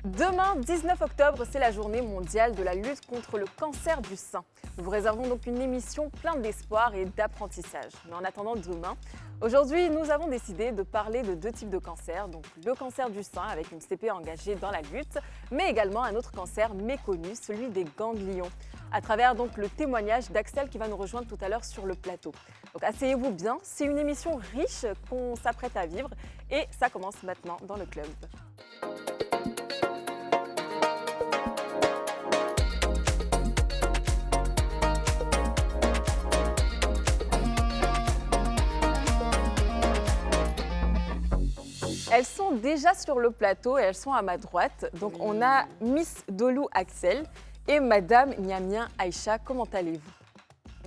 Demain, 19 octobre, c'est la journée mondiale de la lutte contre le cancer du sein. Nous vous réservons donc une émission pleine d'espoir et d'apprentissage. Mais en attendant demain, aujourd'hui, nous avons décidé de parler de deux types de cancers. Donc le cancer du sein avec une CP engagée dans la lutte, mais également un autre cancer méconnu, celui des ganglions. À travers donc le témoignage d'Axel qui va nous rejoindre tout à l'heure sur le plateau. Donc asseyez-vous bien, c'est une émission riche qu'on s'apprête à vivre et ça commence maintenant dans le club. Elles sont déjà sur le plateau et elles sont à ma droite. Donc on a Miss Dolou Axel et Madame Niamien Aïcha. Comment allez-vous?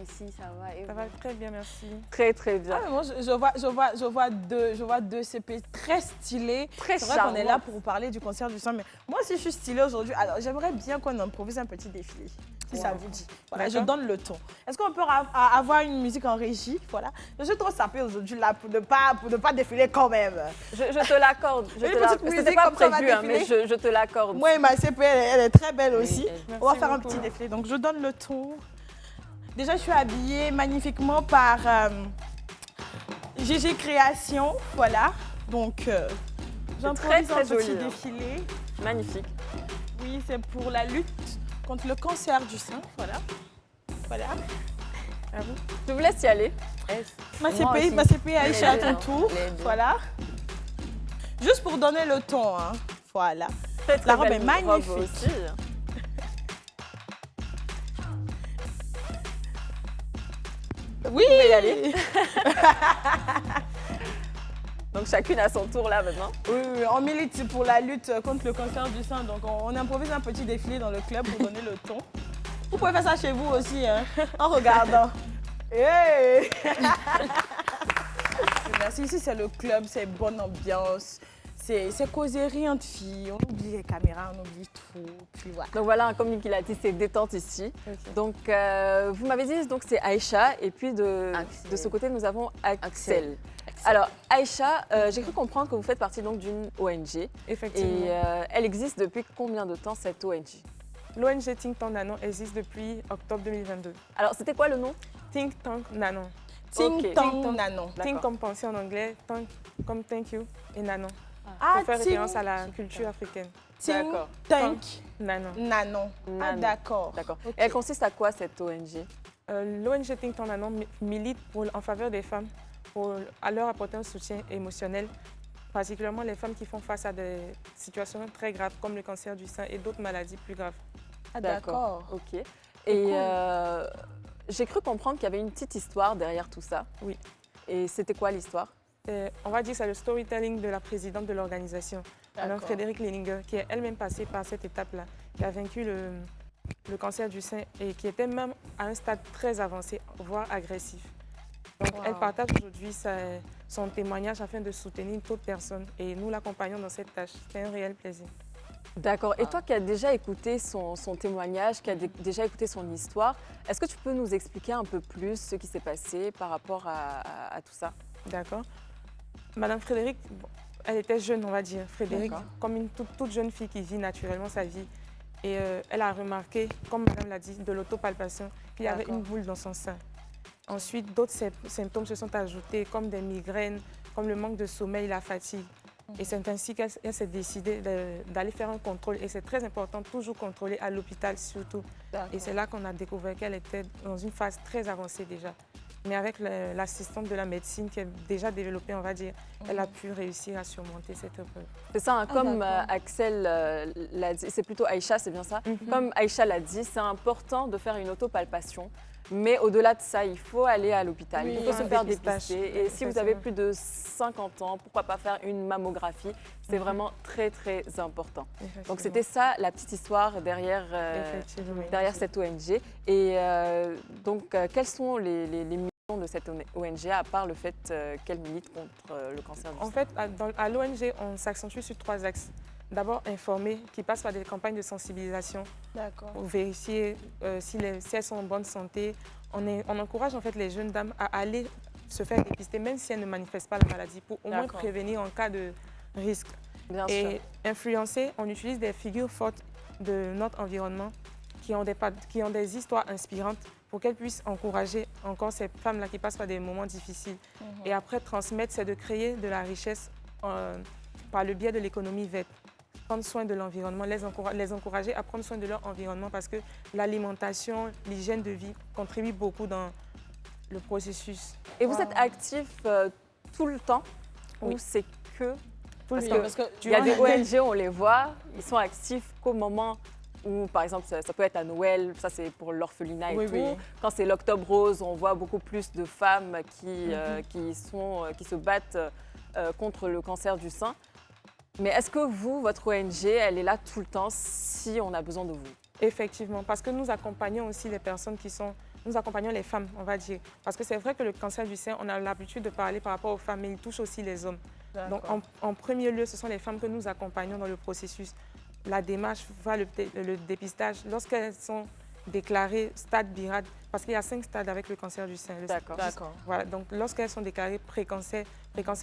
Ici, ça va. Et Ça va très bien, merci. Très très bien. moi, je vois deux CP très stylés. Très C'est vrai qu'on est là charmante. pour parler du cancer du sein, mais moi aussi, je suis stylée aujourd'hui. Alors, j'aimerais bien qu'on improvise un petit défilé, si ça vous dit. Voilà, je D'accord. donne le ton. Est-ce qu'on peut avoir une musique en régie? Voilà. Je suis trop sapée aujourd'hui là pour ne pas défiler quand même. Je te l'accorde. Une petite C'était musique pas comme ça, on va prévu, hein, mais défiler. je te l'accorde. Moi, ma CP, elle est très belle aussi. Merci On va faire un beaucoup. petit défilé. Donc, je donne le ton. Déjà, je suis habillée magnifiquement par GG Création. Voilà. Donc, j'improvise très un petit joli, hein. défilé. Magnifique. Oui, c'est pour la lutte contre le cancer du sein. Voilà. Voilà. À vous. Je vous laisse y aller. Ma Moi aussi. CP Aïcha à Les deux, ton hein. tour. Les deux. Voilà. Juste pour donner le ton. Hein. Voilà. Très, très La robe belle est magnifique. robe aussi. Oui. Vous pouvez y aller. Donc chacune à son tour là maintenant. Oui, on milite pour la lutte contre le cancer du sein. Donc, on improvise un petit défilé dans le club pour donner le ton. Vous pouvez faire ça chez vous aussi, hein, en regardant. Hey. Merci. Ici, c'est le club, c'est bonne ambiance. C'est causerie entre filles. On oublie les caméras, on oublie tout. Puis voilà. Donc voilà, comme Nicky l'a dit, c'est détente ici. Ok. Donc vous m'avez dit donc c'est Aïcha et puis de ce côté nous avons Axel. Alors Aïcha, j'ai cru comprendre que vous faites partie donc d'une ONG Effectivement. et elle existe depuis combien de temps cette ONG? L'ONG Think Tank Nano existe depuis octobre 2022. Alors c'était quoi le nom? Think Tank Nano. Ting Ok. tong Ting-tong. nanon. Think comme penser en anglais, tank comme thank you et Nano. Ah, Pour faire ting référence à la culture africaine. D'accord. tank Nano. nanon. Ah, Nanon. d'accord. D'accord. Ok. Et elle consiste à quoi cette ONG? L'ONG Think Tank Nano milite en faveur des femmes pour à leur apporter un soutien émotionnel, particulièrement les femmes qui font face à des situations très graves comme le cancer du sein et d'autres maladies plus graves. Ah, d'accord. Ok. Et cool. j'ai cru comprendre qu'il y avait une petite histoire derrière tout ça. Oui. Et c'était quoi l'histoire? On va dire que c'est le storytelling de la présidente de l'organisation, Madame D'accord. Frédéric Leninger, qui est elle-même passée par cette étape-là, qui a vaincu le cancer du sein et qui était même à un stade très avancé, voire agressif. Donc, Wow. elle partage aujourd'hui son témoignage afin de soutenir d'autres personnes et nous l'accompagnons dans cette tâche. C'est un réel plaisir. D'accord. Et toi qui as déjà écouté son témoignage, qui as déjà écouté son histoire, est-ce que tu peux nous expliquer un peu plus ce qui s'est passé par rapport à tout ça? D'accord. Madame Frédéric, bon, elle était jeune, on va dire. Frédéric, D'accord. comme une toute jeune fille qui vit naturellement sa vie. Et elle a remarqué, comme Madame l'a dit, de l'autopalpation, qu'il y avait D'accord. une boule dans son sein. Ensuite, d'autres symptômes se sont ajoutés, comme des migraines, comme le manque de sommeil, la fatigue. Et c'est ainsi qu'elle s'est décidée d'aller faire un contrôle. Et c'est très important, toujours contrôler à l'hôpital surtout. Et c'est là qu'on a découvert qu'elle était dans une phase très avancée déjà. Mais avec l'assistante de la médecine qui est déjà développée, on va dire, elle a pu réussir à surmonter cette épreuve. C'est ça, hein, comme d'accord. Axel l'a dit, c'est plutôt Aïcha, c'est bien ça? Mhm. Comme Aïcha l'a dit, c'est important de faire une autopalpation. Mais au-delà de ça, il faut aller à l'hôpital, Oui, il faut un se faire dépistage. dépister. Et si vous avez plus de 50 ans, pourquoi pas faire une mammographie? C'est vraiment très, très important. Donc c'était ça la petite histoire derrière, Effectivement. derrière cette ONG. Et quelles sont les missions de cette ONG, à part le fait qu'elle milite contre le cancer du sein? En fait, à l'ONG, on s'accentue sur 3 axes. D'abord, informer, qui passe par des campagnes de sensibilisation D'accord. pour vérifier si elles sont en bonne santé. On encourage en fait les jeunes dames à aller se faire dépister, même si elles ne manifestent pas la maladie, pour au moins D'accord. prévenir en cas de risque. Bien sûr. Et influencer, on utilise des figures fortes de notre environnement qui ont des histoires inspirantes pour qu'elles puissent encourager encore ces femmes-là qui passent par des moments difficiles. Et après, transmettre, c'est de créer de la richesse par le biais de l'économie verte. Prendre soin de l'environnement, les encourager à prendre soin de leur environnement parce que l'alimentation, l'hygiène de vie contribuent beaucoup dans le processus. Et vous êtes actif tout le temps Oui. ou c'est que... Tout le Parce temps. que il y a des ONG, on les voit, ils sont actifs qu'au moment où, par exemple, ça peut être à Noël, ça c'est pour l'orphelinat et Oui, tout. oui. Quand c'est l'Octobre Rose, on voit beaucoup plus de femmes qui se battent contre le cancer du sein. Mais est-ce que vous, votre ONG, elle est là tout le temps si on a besoin de vous? Effectivement, parce que nous accompagnons aussi les personnes nous accompagnons les femmes, on va dire. Parce que c'est vrai que le cancer du sein, on a l'habitude de parler par rapport aux femmes, mais il touche aussi les hommes. Donc, en premier lieu, ce sont les femmes que nous accompagnons dans le processus. La démarche, le dépistage, lorsqu'elles sont déclarées stade BIRAD, parce qu'il y a 5 stades avec le cancer du sein. D'accord. Voilà, donc lorsqu'elles sont déclarées pré-cancer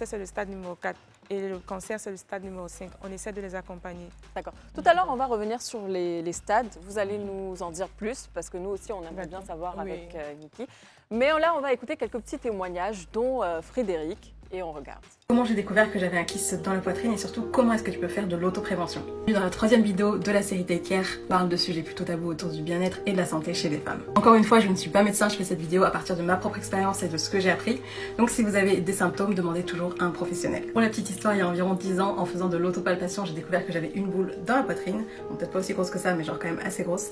c'est le stade numéro 4 et le cancer c'est le stade numéro 5. On essaie de les accompagner. D'accord. Tout à l'heure, on va revenir sur les stades. Vous allez nous en dire plus parce que nous aussi, on aimerait bien savoir avec Niki. Mais là, on va écouter quelques petits témoignages, dont Frédéric, et on regarde. Comment j'ai découvert que j'avais un kyste dans la poitrine et surtout comment est-ce que tu peux faire de l'autoprévention. Dans la 3e vidéo de la série Take Care, parle de sujets plutôt tabous autour du bien-être et de la santé chez les femmes. Encore une fois, je ne suis pas médecin, je fais cette vidéo à partir de ma propre expérience et de ce que j'ai appris. Donc si vous avez des symptômes, demandez toujours à un professionnel. Pour la petite histoire, il y a environ 10 ans, en faisant de l'autopalpation, j'ai découvert que j'avais une boule dans la poitrine. Bon, peut-être pas aussi grosse que ça, mais genre quand même assez grosse.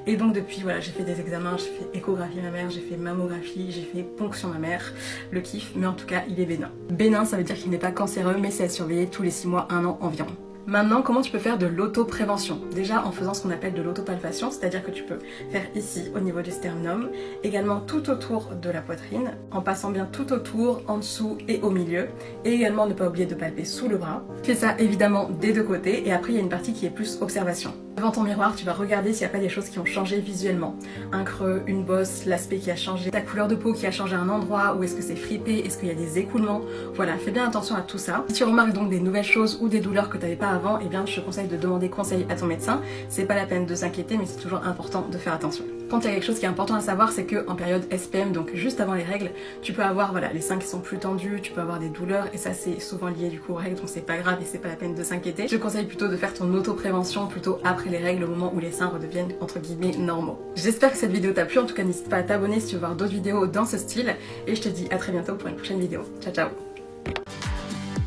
Et donc depuis, voilà, j'ai fait des examens, j'ai fait échographie mammaire, j'ai fait mammographie, j'ai fait ponction mammaire, le kiff, mais en tout cas, il est bénin. Bénin, ça veut dire qu'il n'est pas cancéreux, mais c'est à surveiller tous les 6 mois, 1 an environ. Maintenant, comment tu peux faire de l'autoprévention? Déjà en faisant ce qu'on appelle de l'autopalpation, c'est-à-dire que tu peux faire ici au niveau du sternum, également tout autour de la poitrine, en passant bien tout autour, en dessous et au milieu, et également ne pas oublier de palper sous le bras. Fais ça évidemment des deux côtés, et après il y a une partie qui est plus observation. Devant ton miroir, tu vas regarder s'il n'y a pas des choses qui ont changé visuellement. Un creux, une bosse, l'aspect qui a changé, ta couleur de peau qui a changé à un endroit, ou est-ce que c'est fripé, est-ce qu'il y a des écoulements. Voilà, fais bien attention à tout ça. Si tu remarques donc des nouvelles choses ou des douleurs que tu n'avais pas avant, eh bien je te conseille de demander conseil à ton médecin. C'est pas la peine de s'inquiéter, mais c'est toujours important de faire attention. Quand il y a quelque chose qui est important à savoir, c'est que en période SPM, donc juste avant les règles, tu peux avoir les seins qui sont plus tendus, tu peux avoir des douleurs, et ça c'est souvent lié du coup aux règles, donc c'est pas grave et c'est pas la peine de s'inquiéter. Je te conseille plutôt de faire ton autoprévention plutôt après les règles, au moment où les seins redeviennent entre guillemets normaux. J'espère que cette vidéo t'a plu, en tout cas n'hésite pas à t'abonner si tu veux voir d'autres vidéos dans ce style, et je te dis à très bientôt pour une prochaine vidéo. Ciao ciao.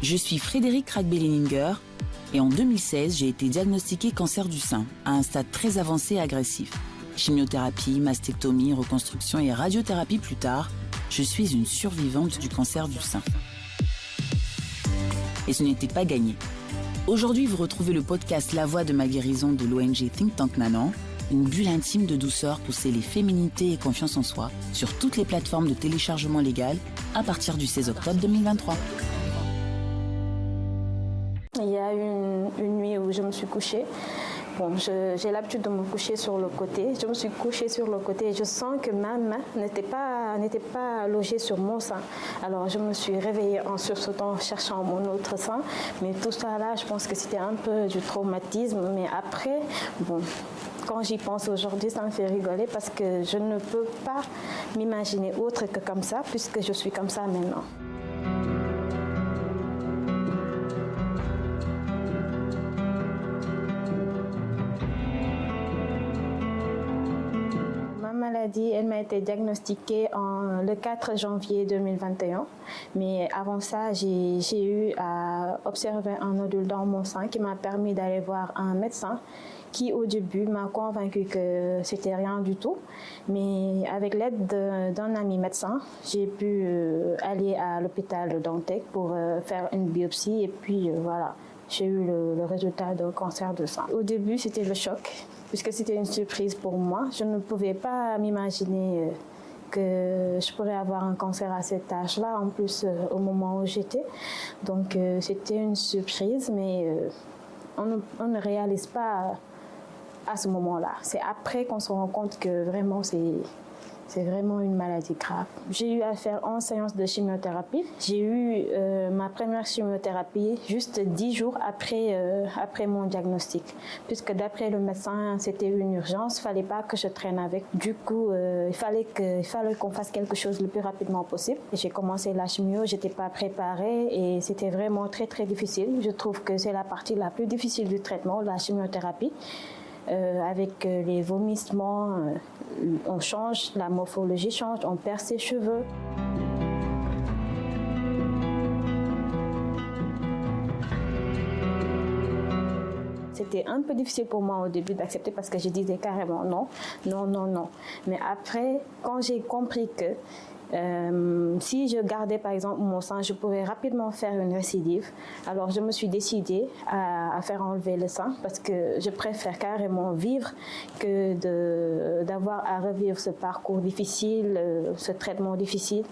Je suis Frédéric Krag-Bellininger et en 2016, j'ai été diagnostiquée cancer du sein à un stade très avancé et agressif. Chimiothérapie, mastectomie, reconstruction et radiothérapie plus tard, je suis une survivante du cancer du sein. Et ce n'était pas gagné. Aujourd'hui, vous retrouvez le podcast La Voix de ma guérison de l'ONG Think Tank Nanan, une bulle intime de douceur pour sceller féminité et confiance en soi sur toutes les plateformes de téléchargement légal à partir du 16 octobre 2023. Il y a eu une nuit où je me suis couchée. Bon, j'ai l'habitude de me coucher sur le côté. Je me suis couchée sur le côté et je sens que ma main n'était pas logée sur mon sein. Alors je me suis réveillée en sursautant, cherchant mon autre sein. Mais tout ça là, je pense que c'était un peu du traumatisme. Mais après, bon, quand j'y pense aujourd'hui, ça me fait rigoler parce que je ne peux pas m'imaginer autre que comme ça, puisque je suis comme ça maintenant. Elle m'a été diagnostiquée le 4 janvier 2021. Mais avant ça, j'ai eu à observer un nodule dans mon sein qui m'a permis d'aller voir un médecin qui, au début, m'a convaincu que c'était rien du tout. Mais avec l'aide d'un ami médecin, j'ai pu aller à l'hôpital Dantec pour faire une biopsie. Et puis, voilà, j'ai eu le résultat d'un cancer de sein. Au début, c'était le choc, puisque c'était une surprise pour moi. Je ne pouvais pas m'imaginer que je pourrais avoir un cancer à cet âge-là, en plus au moment où j'étais. Donc c'était une surprise, mais on ne réalise pas à ce moment-là. C'est après qu'on se rend compte que vraiment c'est C'est vraiment une maladie grave. J'ai eu à faire 11 séances de chimiothérapie. J'ai eu ma première chimiothérapie juste 10 jours après mon diagnostic. Puisque d'après le médecin, c'était une urgence. Il ne fallait pas que je traîne avec. Du coup, il fallait qu'on fasse quelque chose le plus rapidement possible. J'ai commencé la chimio, je n'étais pas préparée et c'était vraiment très, très difficile. Je trouve que c'est la partie la plus difficile du traitement, la chimiothérapie. Avec les vomissements, on change, la morphologie change, on perd ses cheveux. C'était un peu difficile pour moi au début d'accepter parce que je disais carrément non, non, non, non. Mais après, quand j'ai compris que si je gardais par exemple mon sein, je pourrais rapidement faire une récidive. Alors je me suis décidée à faire enlever le sein parce que je préfère carrément vivre que d'avoir à revivre ce parcours difficile, ce traitement difficile.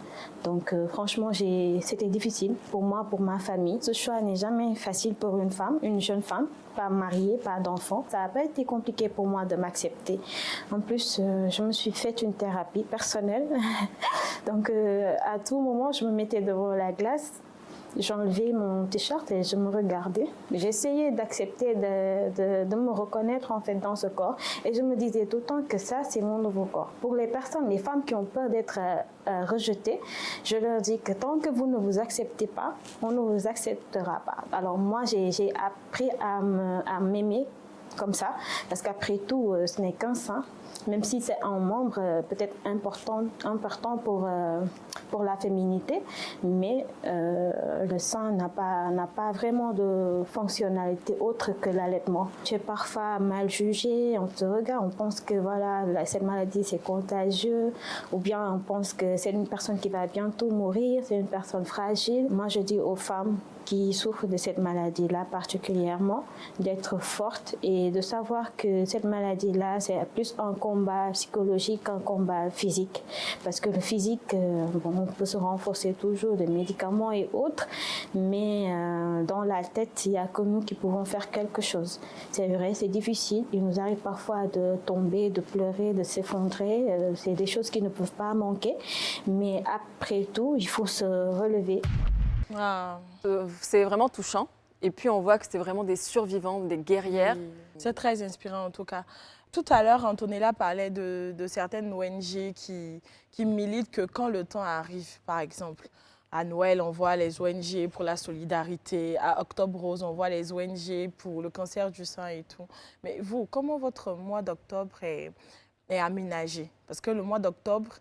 Donc franchement, c'était difficile pour moi, pour ma famille. Ce choix n'est jamais facile pour une femme, une jeune femme, pas mariée, pas d'enfant. Ça n'a pas été compliqué pour moi de m'accepter. En plus, je me suis fait une thérapie personnelle. Donc, à tout moment, je me mettais devant la glace, j'enlevais mon t-shirt et je me regardais. J'essayais d'accepter, de me reconnaître en fait dans ce corps. Et je me disais tout le temps que ça, c'est mon nouveau corps. Pour les personnes, les femmes qui ont peur d'être rejetées, je leur dis que tant que vous ne vous acceptez pas, on ne vous acceptera pas. Alors moi, j'ai appris à m'aimer comme ça, parce qu'après tout, ce n'est qu'un sein. Même si c'est un membre peut-être important pour la féminité, mais le sein n'a pas vraiment de fonctionnalité autre que l'allaitement. Tu es parfois mal jugé, on te regarde, on pense que voilà, cette maladie c'est contagieux, ou bien on pense que c'est une personne qui va bientôt mourir, c'est une personne fragile. Moi je dis aux femmes qui souffrent de cette maladie-là particulièrement, d'être fortes et de savoir que cette maladie-là, c'est plus un combat psychologique qu'un combat physique. Parce que le physique, on peut se renforcer toujours de médicaments et autres, mais dans la tête, il n'y a que nous qui pouvons faire quelque chose. C'est vrai, c'est difficile. Il nous arrive parfois de tomber, de pleurer, de s'effondrer. C'est des choses qui ne peuvent pas manquer. Mais après tout, il faut se relever. C'est vraiment touchant. Et puis, on voit que c'est vraiment des survivantes, des guerrières. C'est très inspirant, en tout cas. Tout à l'heure, Antonella parlait de certaines ONG qui militent que quand le temps arrive, par exemple, à Noël, on voit les ONG pour la solidarité. À Octobre Rose, on voit les ONG pour le cancer du sein et tout. Mais vous, comment votre mois d'octobre est aménagé? Parce que le mois d'octobre,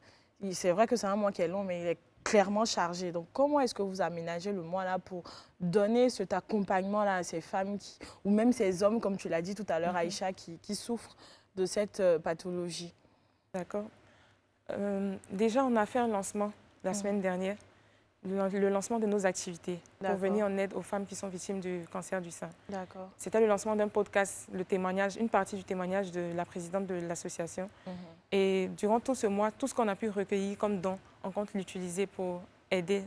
c'est vrai que c'est un mois qui est long, mais il est clairement chargé. Donc, comment est-ce que vous aménagez le mois-là pour donner cet accompagnement-là à ces femmes ou même ces hommes, comme tu l'as dit tout à l'heure, Aïcha, qui souffrent de cette pathologie? D'accord. Déjà, on a fait un lancement la semaine dernière, le lancement de nos activités pour venir en aide aux femmes qui sont victimes du cancer du sein. D'accord. C'était le lancement d'un podcast, le témoignage, une partie du témoignage de la présidente de l'association. Et durant tout ce mois, tout ce qu'on a pu recueillir comme don, on compte l'utiliser pour aider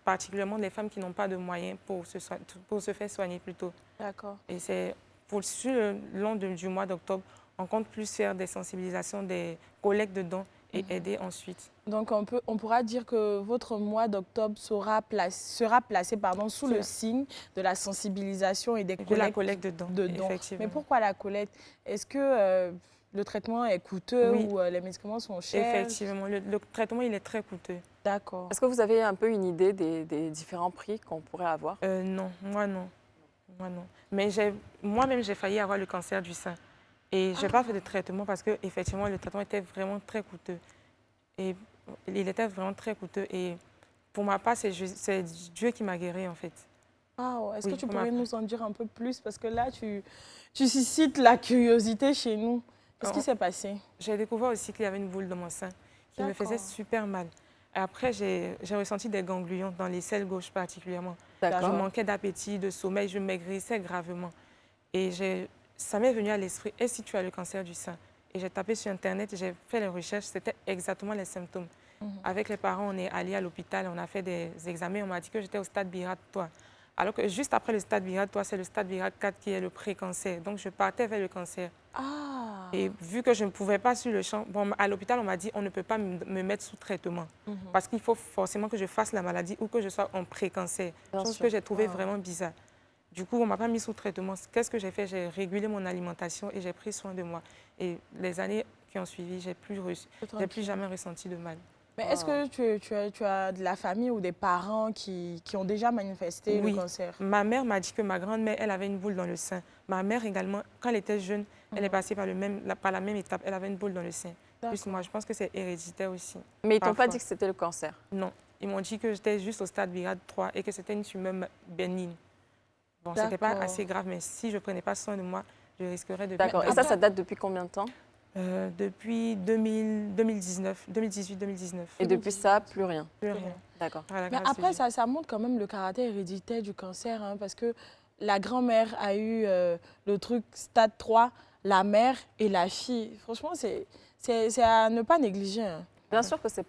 particulièrement les femmes qui n'ont pas de moyens pour se faire soigner plus tôt. D'accord. Et c'est sur le long du mois d'octobre, on compte plus faire des sensibilisations, des collectes de dons et aider ensuite. Donc, on pourra dire que votre mois d'octobre sera placé sous le signe de la sensibilisation et de la collecte de dons. Effectivement. Mais pourquoi la collecte? Est-ce que le traitement est coûteux ou les médicaments sont chers? Effectivement, le traitement il est très coûteux. D'accord. Est-ce que vous avez un peu une idée des différents prix qu'on pourrait avoir? Non, moi non. Mais moi-même, j'ai failli avoir le cancer du sein. Et je n'ai pas fait de traitement parce que effectivement le traitement était vraiment très coûteux. Et il était vraiment très coûteux. Et pour ma part, c'est Dieu qui m'a guéri en fait. Est-ce que tu pourrais nous en dire un peu plus? Parce que là, tu suscites la curiosité chez nous. Qu'est-ce qui s'est passé? J'ai découvert aussi qu'il y avait une boule dans mon sein qui me faisait super mal. Et après, j'ai ressenti des ganglions dans les selles gauches particulièrement. Je manquais d'appétit, de sommeil, je maigrissais gravement. Et ça m'est venu à l'esprit, et si tu as le cancer du sein? Et j'ai tapé sur Internet, j'ai fait les recherches, c'était exactement les symptômes. Avec les parents, on est allés à l'hôpital, on a fait des examens, on m'a dit que j'étais au stade biratoire. Alors que juste après le stade viral 3, c'est le stade viral 4 qui est le pré-cancer. Donc, je partais vers le cancer. Ah. Et vu que je ne pouvais pas sur le champ, bon, à l'hôpital, on m'a dit on ne peut pas me mettre sous traitement parce qu'il faut forcément que je fasse la maladie ou que je sois en pré-cancer. Chose que j'ai trouvé vraiment bizarre. Du coup, on ne m'a pas mis sous traitement. Qu'est-ce que j'ai fait? J'ai régulé mon alimentation et j'ai pris soin de moi. Et les années qui ont suivi, j'ai plus jamais ressenti de mal. Mais est-ce que tu as de la famille ou des parents qui ont déjà manifesté le cancer? Ma mère m'a dit que ma grand-mère, elle avait une boule dans le sein. Ma mère également, quand elle était jeune, elle est passée par la même étape. Elle avait une boule dans le sein. Plus moi, je pense que c'est héréditaire aussi. Mais ils t'ont pas dit que c'était le cancer? Non. Ils m'ont dit que j'étais juste au stade viral 3 et que c'était une tumeur bénigne. Bon, c'était pas assez grave, mais si je ne prenais pas soin de moi, je risquerais de... D'accord. Et ça date depuis combien de temps? Depuis 2018-2019. Et depuis ça, plus rien? Plus rien. D'accord. Mais après, ça montre quand même le caractère héréditaire du cancer, hein, parce que la grand-mère a eu le truc stade 3, la mère et la fille. Franchement, c'est à ne pas négliger. Hein. Bien sûr que c'est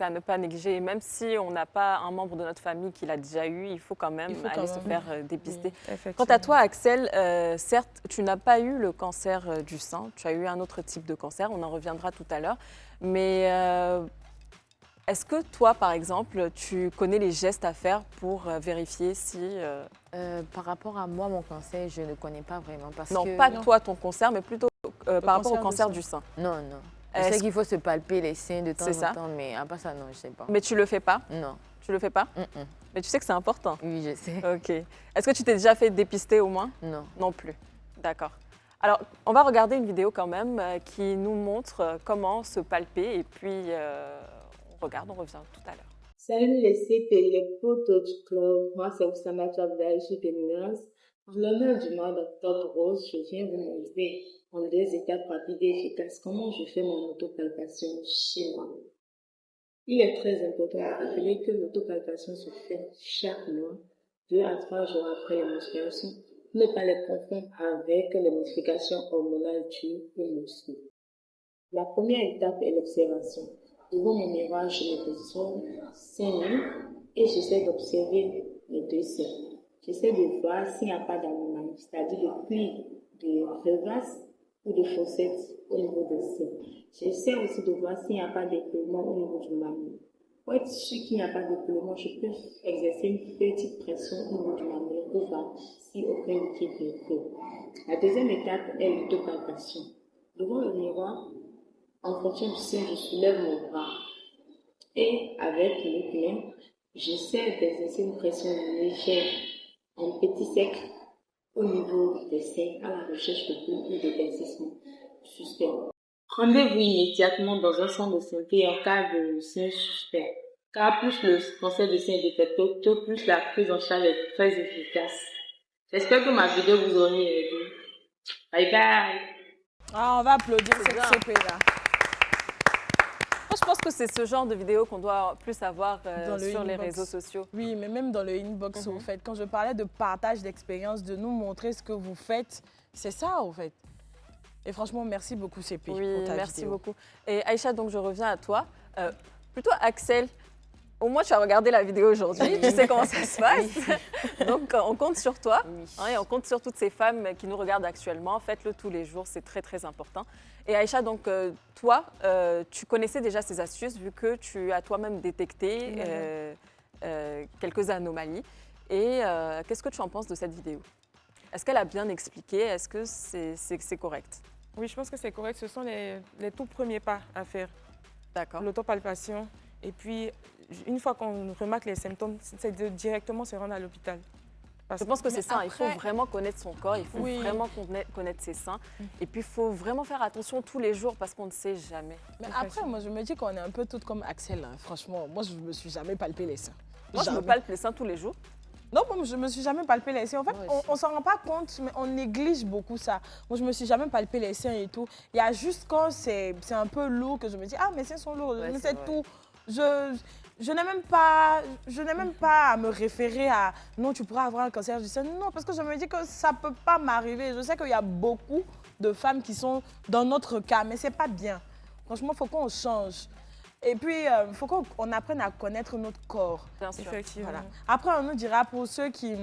à ne pas négliger. Même si on n'a pas un membre de notre famille qui l'a déjà eu, il faut quand même aller se faire dépister. Oui, quant à toi, Axel, certes, tu n'as pas eu le cancer du sein. Tu as eu un autre type de cancer. On en reviendra tout à l'heure. Mais est-ce que toi, par exemple, tu connais les gestes à faire pour vérifier si... Par rapport à moi, mon cancer, je ne connais pas vraiment. Pas toi, ton cancer, mais plutôt par rapport au cancer du sein. Non. Je sais qu'il faut se palper les seins de temps en temps, mais à part ça, non, je ne sais pas. Mais tu le fais pas? Non. Tu le fais pas? Mais tu sais que c'est important? Oui, je sais. Ok. Est-ce que tu t'es déjà fait dépister au moins? Non. Non plus. D'accord. Alors, on va regarder une vidéo quand même qui nous montre comment se palper et puis on regarde, on revient tout à l'heure. Salut les CP, les potes du club. Moi, c'est Oussama Tchabda, JP Pour l'honneur du mois d'octobre rose, je viens vous montrer en 2 étapes rapides et efficaces comment je fais mon autopalpation chez moi. Il est très important de rappeler que l'autopalpation se fait chaque mois, 2 à 3 jours après la menstruation. Ne pas les confondre avec les modifications hormonales dues au menstru. La première étape est l'observation. Devant mon miroir, je me positionne seins nus et j'essaie d'observer les 2 seins. J'essaie de voir s'il n'y a pas d'anomalie, c'est-à-dire de plis de crevasse ou de fossettes au niveau des seins. J'essaie aussi de voir s'il n'y a pas d'épelement au niveau du mammier. Pour être sûr qu'il n'y a pas d'épelement, je peux exercer une petite pression au niveau du mammier pour voir si aucun liquide ne coule. La deuxième étape est l'autopalpation. Devant le miroir, en fonction du sein, je soulève mon bras et avec l'autre main, j'essaie d'exercer une pression légère, un petit sec au niveau des seins à la recherche de bulles ou d'épaississement suspect. Rendez-vous immédiatement dans un centre de santé en cas de sein suspect, car plus le cancer de sein est détecté, plus la prise en charge est très efficace. J'espère que ma vidéo vous aura aidé. Bye bye. Ah, on va applaudir cette CP là. Je pense que c'est ce genre de vidéo qu'on doit plus avoir sur les inbox. réseaux sociaux. Oui, mais même dans le inbox, au fait. Quand je parlais de partage d'expérience, de nous montrer ce que vous faites, c'est ça, au fait. Et franchement, merci beaucoup, CP, Oui, pour ta merci vidéo. beaucoup. Et Aïcha, donc je reviens à toi. Plutôt Axel, au moins tu as regardé la vidéo aujourd'hui, tu sais comment ça se passe. Donc on compte sur toi et on compte sur toutes ces femmes qui nous regardent actuellement. Faites-le tous les jours, c'est très très important. Et Aïcha, donc toi, tu connaissais déjà ces astuces vu que tu as toi-même détecté quelques anomalies. Et qu'est-ce que tu en penses de cette vidéo? Est-ce qu'elle a bien expliqué? Est-ce que c'est correct? Oui, je pense que c'est correct. Ce sont les tout premiers pas à faire. D'accord. L'autopalpation. Et puis, une fois qu'on remarque les symptômes, c'est de directement se rendre à l'hôpital. Je pense que c'est ça, il faut vraiment connaître son corps, il faut vraiment connaître ses seins. Et puis, il faut vraiment faire attention tous les jours parce qu'on ne sait jamais. Mais après, moi, je me dis qu'on est un peu toutes comme Axel. Hein. Franchement, moi, je ne me suis jamais palpé les seins. Moi, je me palpe les seins tous les jours. Non, moi, je ne me suis jamais palpé les seins. En fait, on ne s'en rend pas compte, mais on néglige beaucoup ça. Moi, je ne me suis jamais palpé les seins et tout. Il y a juste quand c'est un peu lourd que je me dis, ah, mes seins sont lourds, c'est tout. Je n'ai même pas à me référer à non, tu pourras avoir un cancer du sein. Non, parce que je me dis que ça ne peut pas m'arriver. Je sais qu'il y a beaucoup de femmes qui sont dans notre cas, mais ce n'est pas bien. Franchement, il faut qu'on change. Et puis, il faut qu'on apprenne à connaître notre corps. Bien sûr. Effectivement. Voilà. Après, on nous dira pour ceux qui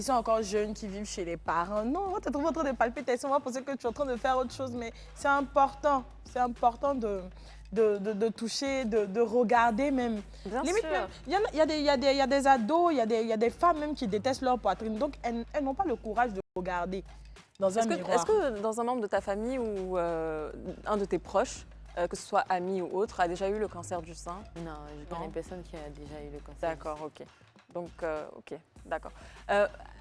sont encore jeunes, qui vivent chez les parents, non, on va te trouver en train de palper tes seins, on va penser que tu es en train de faire autre chose, mais c'est important de toucher, de regarder même. Bien Limite sûr. même, il y a des ados, il y a des femmes même qui détestent leur poitrine, donc elles n'ont pas le courage de regarder dans un miroir. Est-ce que dans un membre de ta famille ou un de tes proches, que ce soit ami ou autre, a déjà eu le cancer du sein? Non, je connais personne qui a déjà eu le cancer. D'accord, ok. Donc, ok, d'accord.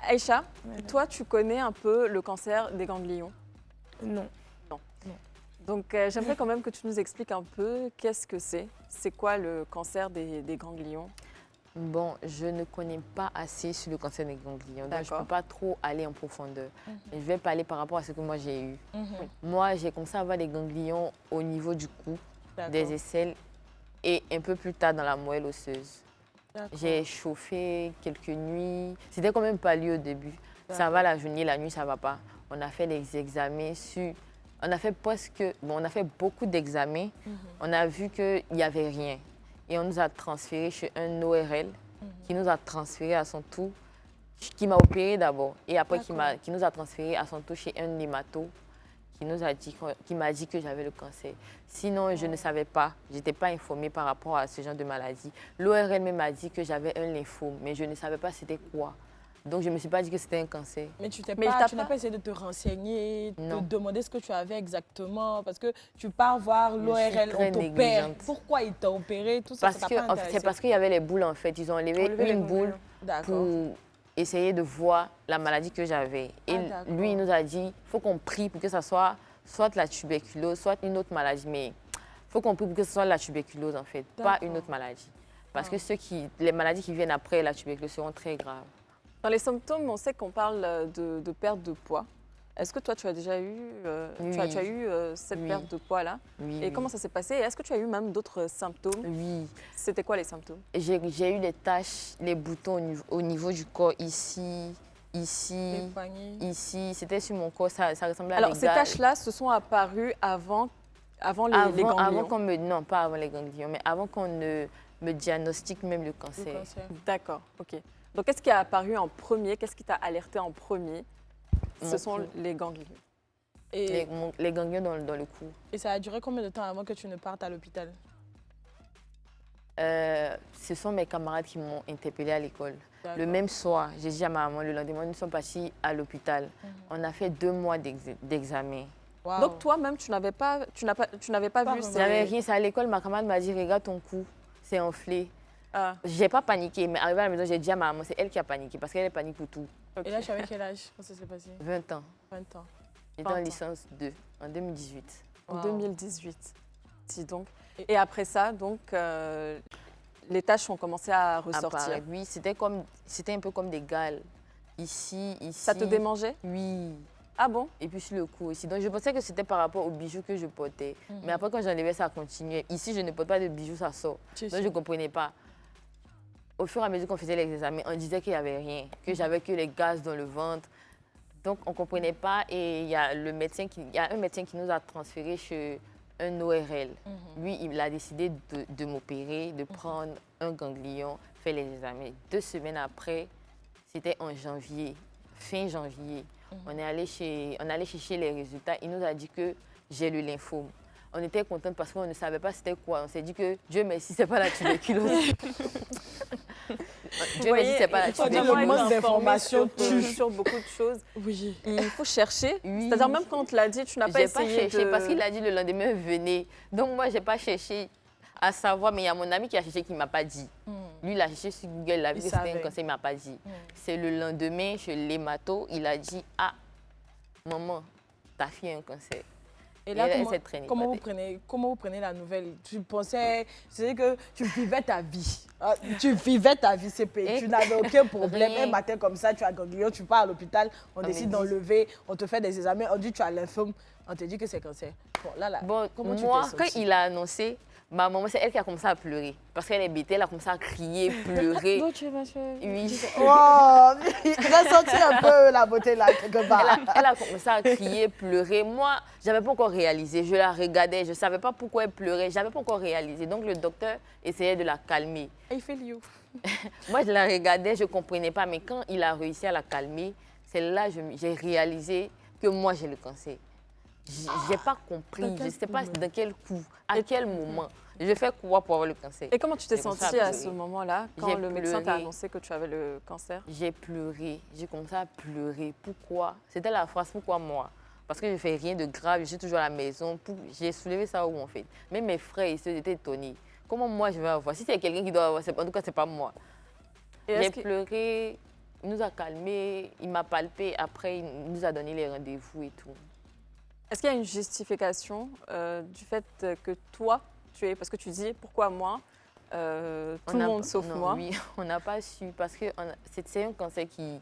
Aïcha, toi, tu connais un peu le cancer des ganglions? Non. Donc, j'aimerais quand même que tu nous expliques un peu qu'est-ce que c'est. C'est quoi le cancer des ganglions? Bon, je ne connais pas assez sur le cancer des ganglions, donc je ne peux pas trop aller en profondeur. Je vais parler par rapport à ce que moi j'ai eu. Moi, j'ai commencé à avoir des ganglions au niveau du cou, des aisselles et un peu plus tard dans la moelle osseuse. J'ai chauffé quelques nuits. C'était quand même pas lieu au début. Ça va la journée, la nuit, ça va pas. On a fait des examens sur... On a fait on a fait beaucoup d'examens. On a vu qu'il n'y avait rien. Et on nous a transféré chez un ORL qui nous a transféré à son tour, qui m'a opéré d'abord. Et après, qui nous a transféré à son tour chez un némato qui m'a dit que j'avais le cancer. Sinon, je ne savais pas. Je n'étais pas informée par rapport à ce genre de maladie. L'ORL m'a dit que j'avais un lymphome, mais je ne savais pas c'était quoi. Donc, je ne me suis pas dit que c'était un cancer. Mais tu n'as pas essayé de te renseigner, de demander ce que tu avais exactement, parce que tu pars voir l'ORL, on t'opère. Pourquoi ils t'ont opéré, tout ça, c'est parce qu'il y avait les boules, en fait. Ils ont enlevé une boule pour essayer de voir la maladie que j'avais. Et lui, il nous a dit, il faut qu'on prie pour que ça soit la tuberculose, soit une autre maladie. Mais il faut qu'on prie pour que ce soit la tuberculose, en fait, pas une autre maladie. Parce que les maladies qui viennent après la tuberculose seront très graves. Dans les symptômes, on sait qu'on parle de perte de poids. Est-ce que toi, tu as déjà eu, cette perte de poids-là? Et comment ça s'est passé? Est-ce que tu as eu même d'autres symptômes? Oui. C'était quoi les symptômes? J'ai eu des taches, les boutons au niveau du corps, ici, ici. C'était sur mon corps, ça ressemblait à des ces taches-là se sont apparues avant les ganglions? Non, pas avant les ganglions, mais avant qu'on ne me diagnostique même le cancer. D'accord, ok. Donc, qu'est-ce qui a apparu en premier? Qu'est-ce qui t'a alerté en premier? Ce sont les ganglions. Et les ganglions dans le cou. Et ça a duré combien de temps avant que tu ne partes à l'hôpital? Ce sont mes camarades qui m'ont interpellée à l'école. Le même soir, j'ai dit à ma maman, le lendemain, nous sommes partis à l'hôpital. On a fait 2 mois d'examen. Wow. Donc, toi-même, tu n'avais pas vu ça? J'avais rien. C'est à l'école, ma camarade m'a dit, regarde ton cou, c'est enflé. Je n'ai pas paniqué, mais arrivé à la maison, j'ai dit à ma maman, c'est elle qui a paniqué, parce qu'elle panique pour tout. Et là, tu avais quel âge quand ça s'est passé? 20 ans. 20 ans. J'étais en licence 2, en 2018. En 2018, dis donc. Et après ça, donc, les taches ont commencé à ressortir. Oui, c'était un peu comme des gales. Ici. Ça te démangeait? Oui. Ah bon? Et puis sur le cou aussi. Donc je pensais que c'était par rapport aux bijoux que je portais. Mais après, quand j'enlevais, ça continuait. Ici, je ne porte pas de bijoux, ça sort. Donc je ne comprenais pas. Au fur et à mesure qu'on faisait les examens, on disait qu'il n'y avait rien, que j'avais que les gaz dans le ventre. Donc on ne comprenait pas. Et il y a un médecin qui nous a transférés chez un ORL. Lui, il a décidé de m'opérer, de prendre un ganglion, faire les examens. 2 semaines après, c'était en janvier, fin janvier. On est allé chercher les résultats. Il nous a dit que j'ai le lymphome. On était contents parce qu'on ne savait pas c'était quoi. On s'est dit que Dieu merci, c'est pas la tuberculose. Dieu merci, c'est pas la tuberculose. Le manque d'informations sur beaucoup de choses. Oui. Il faut chercher. Oui. C'est-à-dire même quand on te l'a dit, tu n'as pas essayé cherché parce qu'il a dit le lendemain, venez. Donc moi, j'ai pas cherché à savoir, mais il y a mon ami qui a cherché qui ne m'a pas dit. Lui, il a cherché sur Google, il a vu que c'était un cancer, il ne m'a pas dit. C'est le lendemain, chez l'hémato, il a dit, ah, maman, ta fille a un cancer. Et là, comment vous prenez la nouvelle? Tu pensais, c'est que tu vivais ta vie. Tu vivais ta vie, CP. Tu n'avais aucun problème. Un matin comme ça, tu as ganglion, tu pars à l'hôpital, on décide d'enlever, on te fait des examens, on dit tu as lymphome, on te dit que c'est cancer. Bon, comment moi, quand il a annoncé, Ma maman, c'est elle qui a commencé à pleurer. Parce qu'elle est bêtée, elle a commencé à crier, pleurer. Donc, tu vas faire... Oui. Wow, il a senti un peu la beauté là, quelque part. Elle a commencé à crier, pleurer. Moi, je n'avais pas encore réalisé. Je la regardais, je ne savais pas pourquoi elle pleurait. Je n'avais pas encore réalisé. Donc, le docteur essayait de la calmer. I feel you. Moi, je la regardais, je ne comprenais pas. Mais quand il a réussi à la calmer, c'est là que j'ai réalisé que moi, j'ai le cancer. Je n'ai pas compris. Je ne sais pas dans quel coup, à quel moment. Je fais quoi pour avoir le cancer? Et comment tu t'es sentie à ce moment-là, quand le médecin t'a annoncé que tu avais le cancer? J'ai pleuré. J'ai commencé à pleurer. Pourquoi? C'était la phrase, pourquoi moi? Parce que je ne fais rien de grave, je suis toujours à la maison. J'ai soulevé ça où, en fait. Même mes frères, ils étaient étonnés. Comment moi, je vais avoir? Si c'est quelqu'un qui doit avoir, en tout cas, ce n'est pas moi. J'ai pleuré, il nous a calmés, il m'a palpé. Après, il nous a donné les rendez-vous et tout. Est-ce qu'il y a une justification du fait que toi, parce que tu dis, pourquoi moi, tout le monde sauf moi? Oui, on n'a pas su, parce que c'est un cancer qui...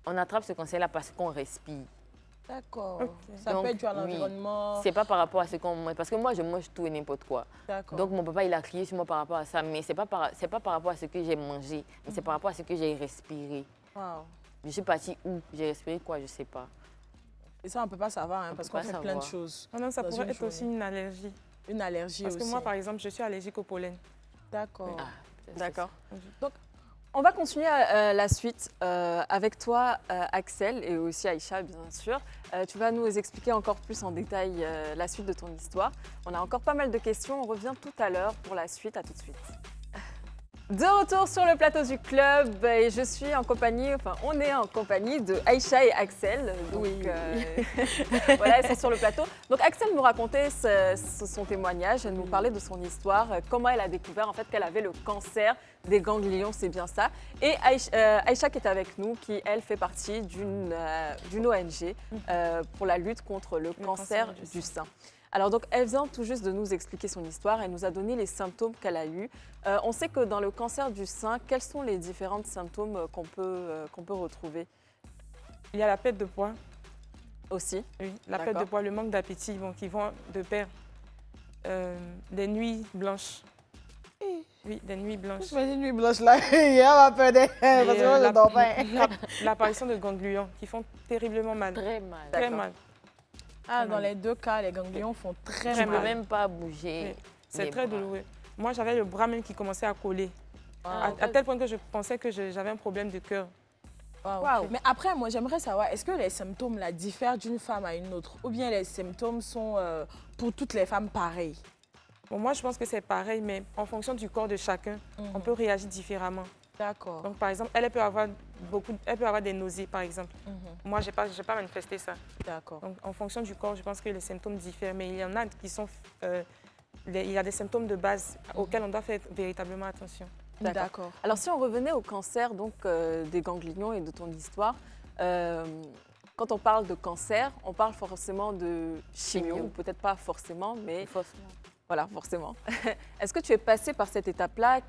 On attrape ce cancer-là parce qu'on respire. D'accord. Okay. Ça peut être dû à l'environnement. Oui, c'est pas par rapport à ce qu'on mange, parce que moi, je mange tout et n'importe quoi. Donc, mon papa, il a crié sur moi par rapport à ça, mais c'est pas par rapport à ce que j'ai mangé, mais c'est par rapport à ce que j'ai respiré. Wow. Je suis partie où? J'ai respiré quoi? Je sais pas. Et ça, on ne peut pas savoir, hein, parce qu'on fait plein de choses. Non, ça pourrait être aussi une allergie. Une allergie aussi. Parce que moi, par exemple, je suis allergique au pollen. D'accord. D'accord. Donc, on va continuer la suite avec toi, Axel, et aussi Aïcha, bien sûr. Tu vas nous expliquer encore plus en détail la suite de ton histoire. On a encore pas mal de questions. On revient tout à l'heure pour la suite. À tout de suite. De retour sur le plateau du club et je suis en compagnie, on est en compagnie de Aïcha et Axel. Donc, oui. Voilà, elles sont sur le plateau. Donc Axel nous racontait son témoignage, elle nous parlait de son histoire, comment elle a découvert en fait qu'elle avait le cancer des ganglions, c'est bien ça. Et Aïcha qui est avec nous, qui elle fait partie d'une ONG pour la lutte contre le cancer du sein. Alors donc, elle vient tout juste de nous expliquer son histoire. Elle nous a donné les symptômes qu'elle a eus. On sait que dans le cancer du sein, quels sont les différents symptômes qu'on peut retrouver? Il y a la perte de poids. Aussi? Oui, la perte de poids, le manque d'appétit, qui vont de pair. Des nuits blanches. Oui, des nuits blanches. Je me dis nuit blanche là, il y a ma peur parce que moi je dors pas. L'apparition de ganglions qui font terriblement mal. Très mal. Très mal. Ah, dans les deux cas, les ganglions font très mal. Je ne peux même pas bouger. Oui. C'est très douloureux. Moi, j'avais le bras même qui commençait à coller. À tel point que je pensais que j'avais un problème de cœur. Wow. Mais après, moi, j'aimerais savoir, est-ce que les symptômes là, diffèrent d'une femme à une autre? Ou bien les symptômes sont pour toutes les femmes pareils? Bon, moi, je pense que c'est pareil, mais en fonction du corps de chacun, on peut réagir différemment. D'accord. Donc, par exemple, elle peut avoir des nausées, par exemple. Moi, je n'ai pas manifesté ça. D'accord. Donc, en fonction du corps, je pense que les symptômes diffèrent. Mais il y en a qui sont... il y a des symptômes de base auxquels on doit faire véritablement attention. D'accord. Alors, si on revenait au cancer donc, des ganglions et de ton histoire, quand on parle de cancer, on parle forcément de chimio, ou peut-être pas forcément, mais... Forcément. Voilà, forcément. Est-ce que tu es passée par cette étape-là?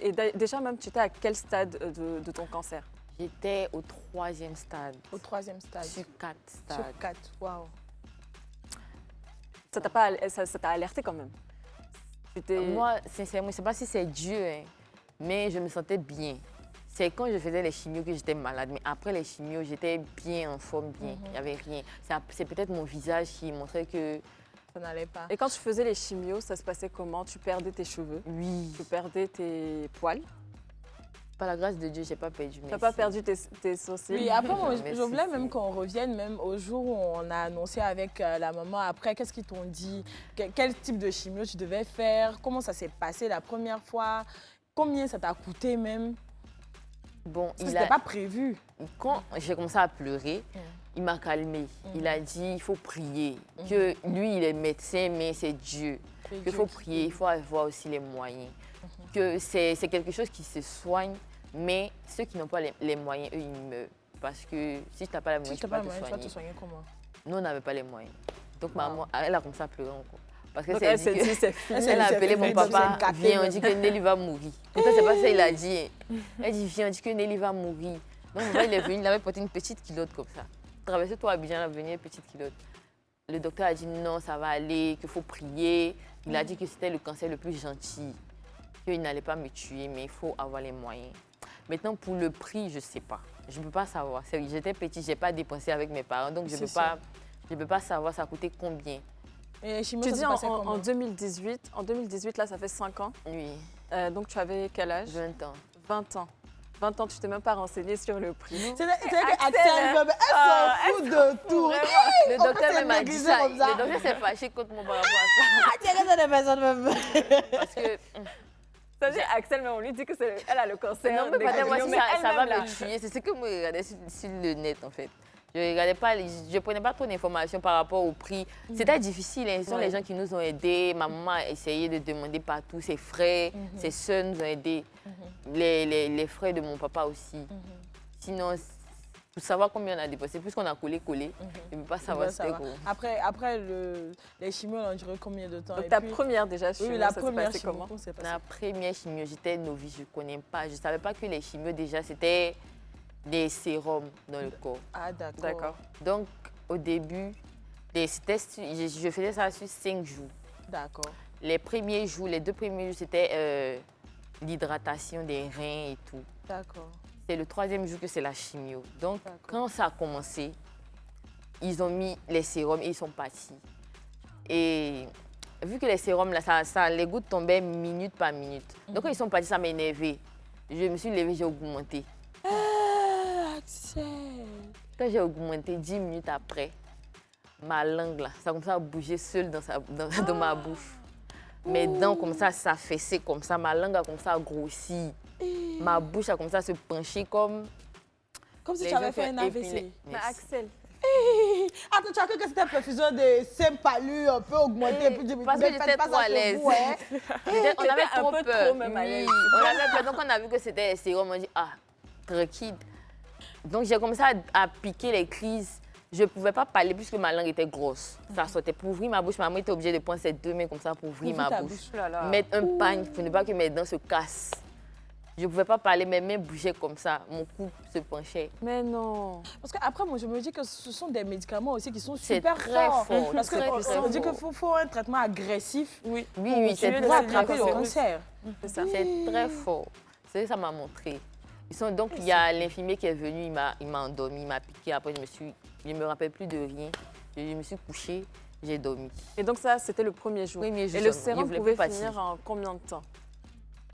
Et déjà même, tu étais à quel stade de ton cancer? J'étais au 3e stade. Au 3e stade. Sur 4 stades. Sur 4, waouh. Ça t'a alerté quand même? Moi, sincèrement, je ne sais pas si c'est Dieu, hein, mais je me sentais bien. C'est quand je faisais les chimios que j'étais malade. Mais après les chimios, j'étais bien en forme, bien. Il n'y avait rien. C'est peut-être mon visage qui montrait que... Ça n'allait pas. Et quand tu faisais les chimios, ça se passait comment? Tu perdais tes cheveux? Oui. Tu perdais tes poils? Par la grâce de Dieu, je n'ai pas perdu mes... Tu n'as pas perdu tes sourcils? Oui, après, je voulais même qu'on revienne même au jour où on a annoncé avec la maman. Après, qu'est-ce qu'ils t'ont dit? Quel type de chimio tu devais faire? Comment ça s'est passé la première fois? Combien ça t'a coûté même? Bon, parce que c'était pas prévu. Quand j'ai commencé à pleurer, il m'a calmée. Il a dit il faut prier. Que lui, il est médecin, mais c'est Dieu. Il faut prier, il faut avoir aussi les moyens. Que c'est quelque chose qui se soigne, mais ceux qui n'ont pas les moyens, eux, ils meurent. Parce que si tu n'as pas les moyens, tu ne peux te soigner comment? Nous, on n'avait pas les moyens. Donc, maman, elle a commencé à pleurer encore. Parce que elle s'est dit, c'est fini. Elle a appelé mon papa, viens, on dit que Nelly va mourir. Pourtant, c'est pas ça qu'il a dit. Elle dit, viens, on dit que Nelly va mourir. Donc, mon papa, il est venu, il avait porté une petite culotte comme ça. Traversé toi, Abidjan, il a venu une petite culotte. le docteur a dit non, ça va aller, qu'il faut prier. Il a dit que c'était le cancer le plus gentil, qu'il n'allait pas me tuer, mais il faut avoir les moyens. Maintenant, pour le prix, je ne sais pas. Je ne peux pas savoir. J'étais petite, je n'ai pas dépensé avec mes parents, donc je ne peux pas savoir ça coûtait combien. Et chimio, Tu ça dis s'est passé en 2018, là, ça fait 5 ans. Oui. Donc, tu avais quel âge? 20 ans. 20 ans. 20 ans, tu t'es même pas renseigné sur le prix. C'est vrai qu'Axel, elle s'en fout de tout. Le docteur même a dit ça. Le docteur s'est fâché contre moi par rapport à ça. Ah, tiens, ça des personnes même. Parce que... Ça veut dire, Axel, mais on lui dit qu'elle a le cancer. Non, mais pas moi, si mais ça va elle-même, me tuer. C'est ce que moi, je regardais sur le net, en fait. Je prenais pas trop d'informations par rapport au prix. C'était difficile. Hein. Ce sont les gens qui nous ont aidés. Ma maman a essayé de demander partout. Ses frères, ses soeurs nous ont aidés. Les frères de mon papa aussi. Sinon, pour savoir combien on a dépensé, puisqu'on a collé, je ne peux pas savoir c'était gros. Après les chimios, on a duré combien de temps? Donc, ta première déjà chimio, oui, la ça première s'est passé comment? La première chimio, j'étais novice, je ne connais pas. Je ne savais pas que les chimios, déjà, c'était des sérums dans le corps. Ah, d'accord. Donc, au début, je faisais ça sur 5 jours. D'accord. Les 2 premiers jours, c'était l'hydratation des reins et tout. D'accord. C'est le 3e jour que c'est la chimio. Donc, quand ça a commencé, ils ont mis les sérums et ils sont partis. Et vu que les sérums, là, les gouttes tombaient minute par minute. Donc, quand ils sont partis, ça m'a énervé. Je me suis levée, j'ai augmenté. Axel. Quand j'ai augmenté 10 minutes après, ma langue, là, ça a commencé à bouger seule dans ma bouche. Mes dents, comme ça s'affaissaient comme ça. Ma langue a commencé à grossir. Ma bouche a commencé à se pencher comme... Comme si tu avais fait un AVC. Mais Axel... Attends, tu as cru que c'était une perfusion de Saint-Palu un peu augmentée. Parce que j'étais trop à l'aise. On avait trop peur. Même à l'aise. On avait peur. Donc, on a vu que c'était un sérum. On a dit, ah, tranquille. Donc, j'ai commencé à piquer les crises. Je ne pouvais pas parler puisque ma langue était grosse. Ça sortait. Pour ouvrir ma bouche, ma maman était obligée de prendre ses 2 mains comme ça pour ouvrir ma bouche. Mettre un pagne pour ne pas que mes dents se cassent. Je ne pouvais pas parler, mes mains bougeaient comme ça. Mon cou se penchait. Mais non. Parce qu'après, moi, je me dis que ce sont des médicaments aussi qui sont super très forts. fort. Parce qu'on me dit qu'il faut un traitement agressif. Oui, c'est pour attraper le cancer. C'est très fort. C'est ce que ça m'a montré. Donc, il y a l'infirmier qui est venu, il m'a endormi, il m'a piqué. Après, je ne me rappelle plus de rien. Je me suis couchée, j'ai dormi. Et donc ça, c'était le premier jour. Et le sérum pouvait finir en combien de temps?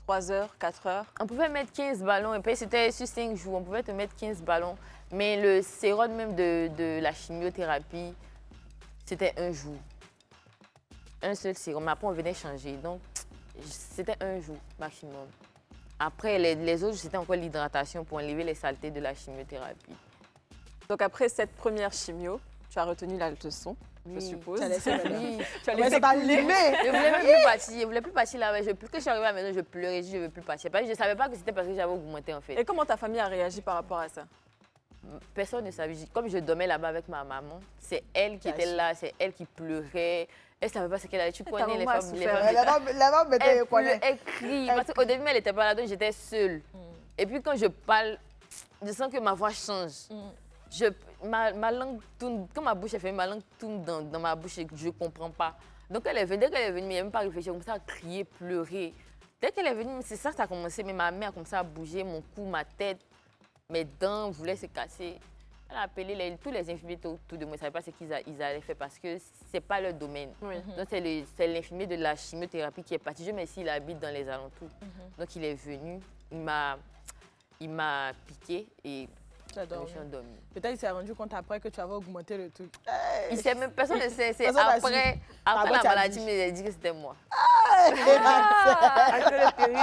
3 heures, 4 heures? On pouvait mettre 15 ballons. Et puis, c'était sur 5 jours. On pouvait te mettre 15 ballons. Mais le sérum même de la chimiothérapie, c'était 1 jour. Un seul sérum. Après, on venait changer. Donc, c'était 1 jour maximum. Après, les autres, c'était encore l'hydratation pour enlever les saletés de la chimiothérapie. Donc, après cette première chimio, tu as retenu la leçon, je suppose. Tu as laissé tu as laissé couler. Je voulais même plus partir. Je voulais plus partir là. Plus que je suis arrivée à la maison, je pleurais. Je ne veux plus partir. Je ne savais pas que c'était parce que j'avais augmenté en fait. Et comment ta famille a réagi par rapport à ça? Personne ne savait. Comme je dormais là-bas avec ma maman, c'est elle qui était là, c'est elle qui pleurait. Elle ne savait pas ce qu'elle allait. Tu connais les femmes. Elle crie. Parce qu'au début, elle n'était pas là, donc j'étais seule. Et puis quand je parle, je sens que ma voix change. Ma langue tourne, quand ma bouche est fermée, ma langue tourne dans ma bouche et je ne comprends pas. Donc elle est venue, dès qu'elle est venue, elle n'a même pas réfléchi, elle a commencé à crier, pleurer. Dès qu'elle est venue, c'est ça a commencé, mais ma main a commencé à bouger, mon cou, ma tête, mes dents voulaient se casser. Elle a appelé tous les infirmiers autour de moi, ils ne savaient pas ce qu'ils allaient faire parce que ce n'est pas leur domaine. Donc c'est l'infirmier de la chimiothérapie qui est parti. Je me suis dit, il habite dans les alentours. Donc il est venu, il m'a piqué et je me suis endormie. Peut-être qu'il s'est rendu compte après que tu avais augmenté le truc. Il sait même, personne ne sait. C'est après la maladie, mais il a dit que c'était moi. C'est terrible.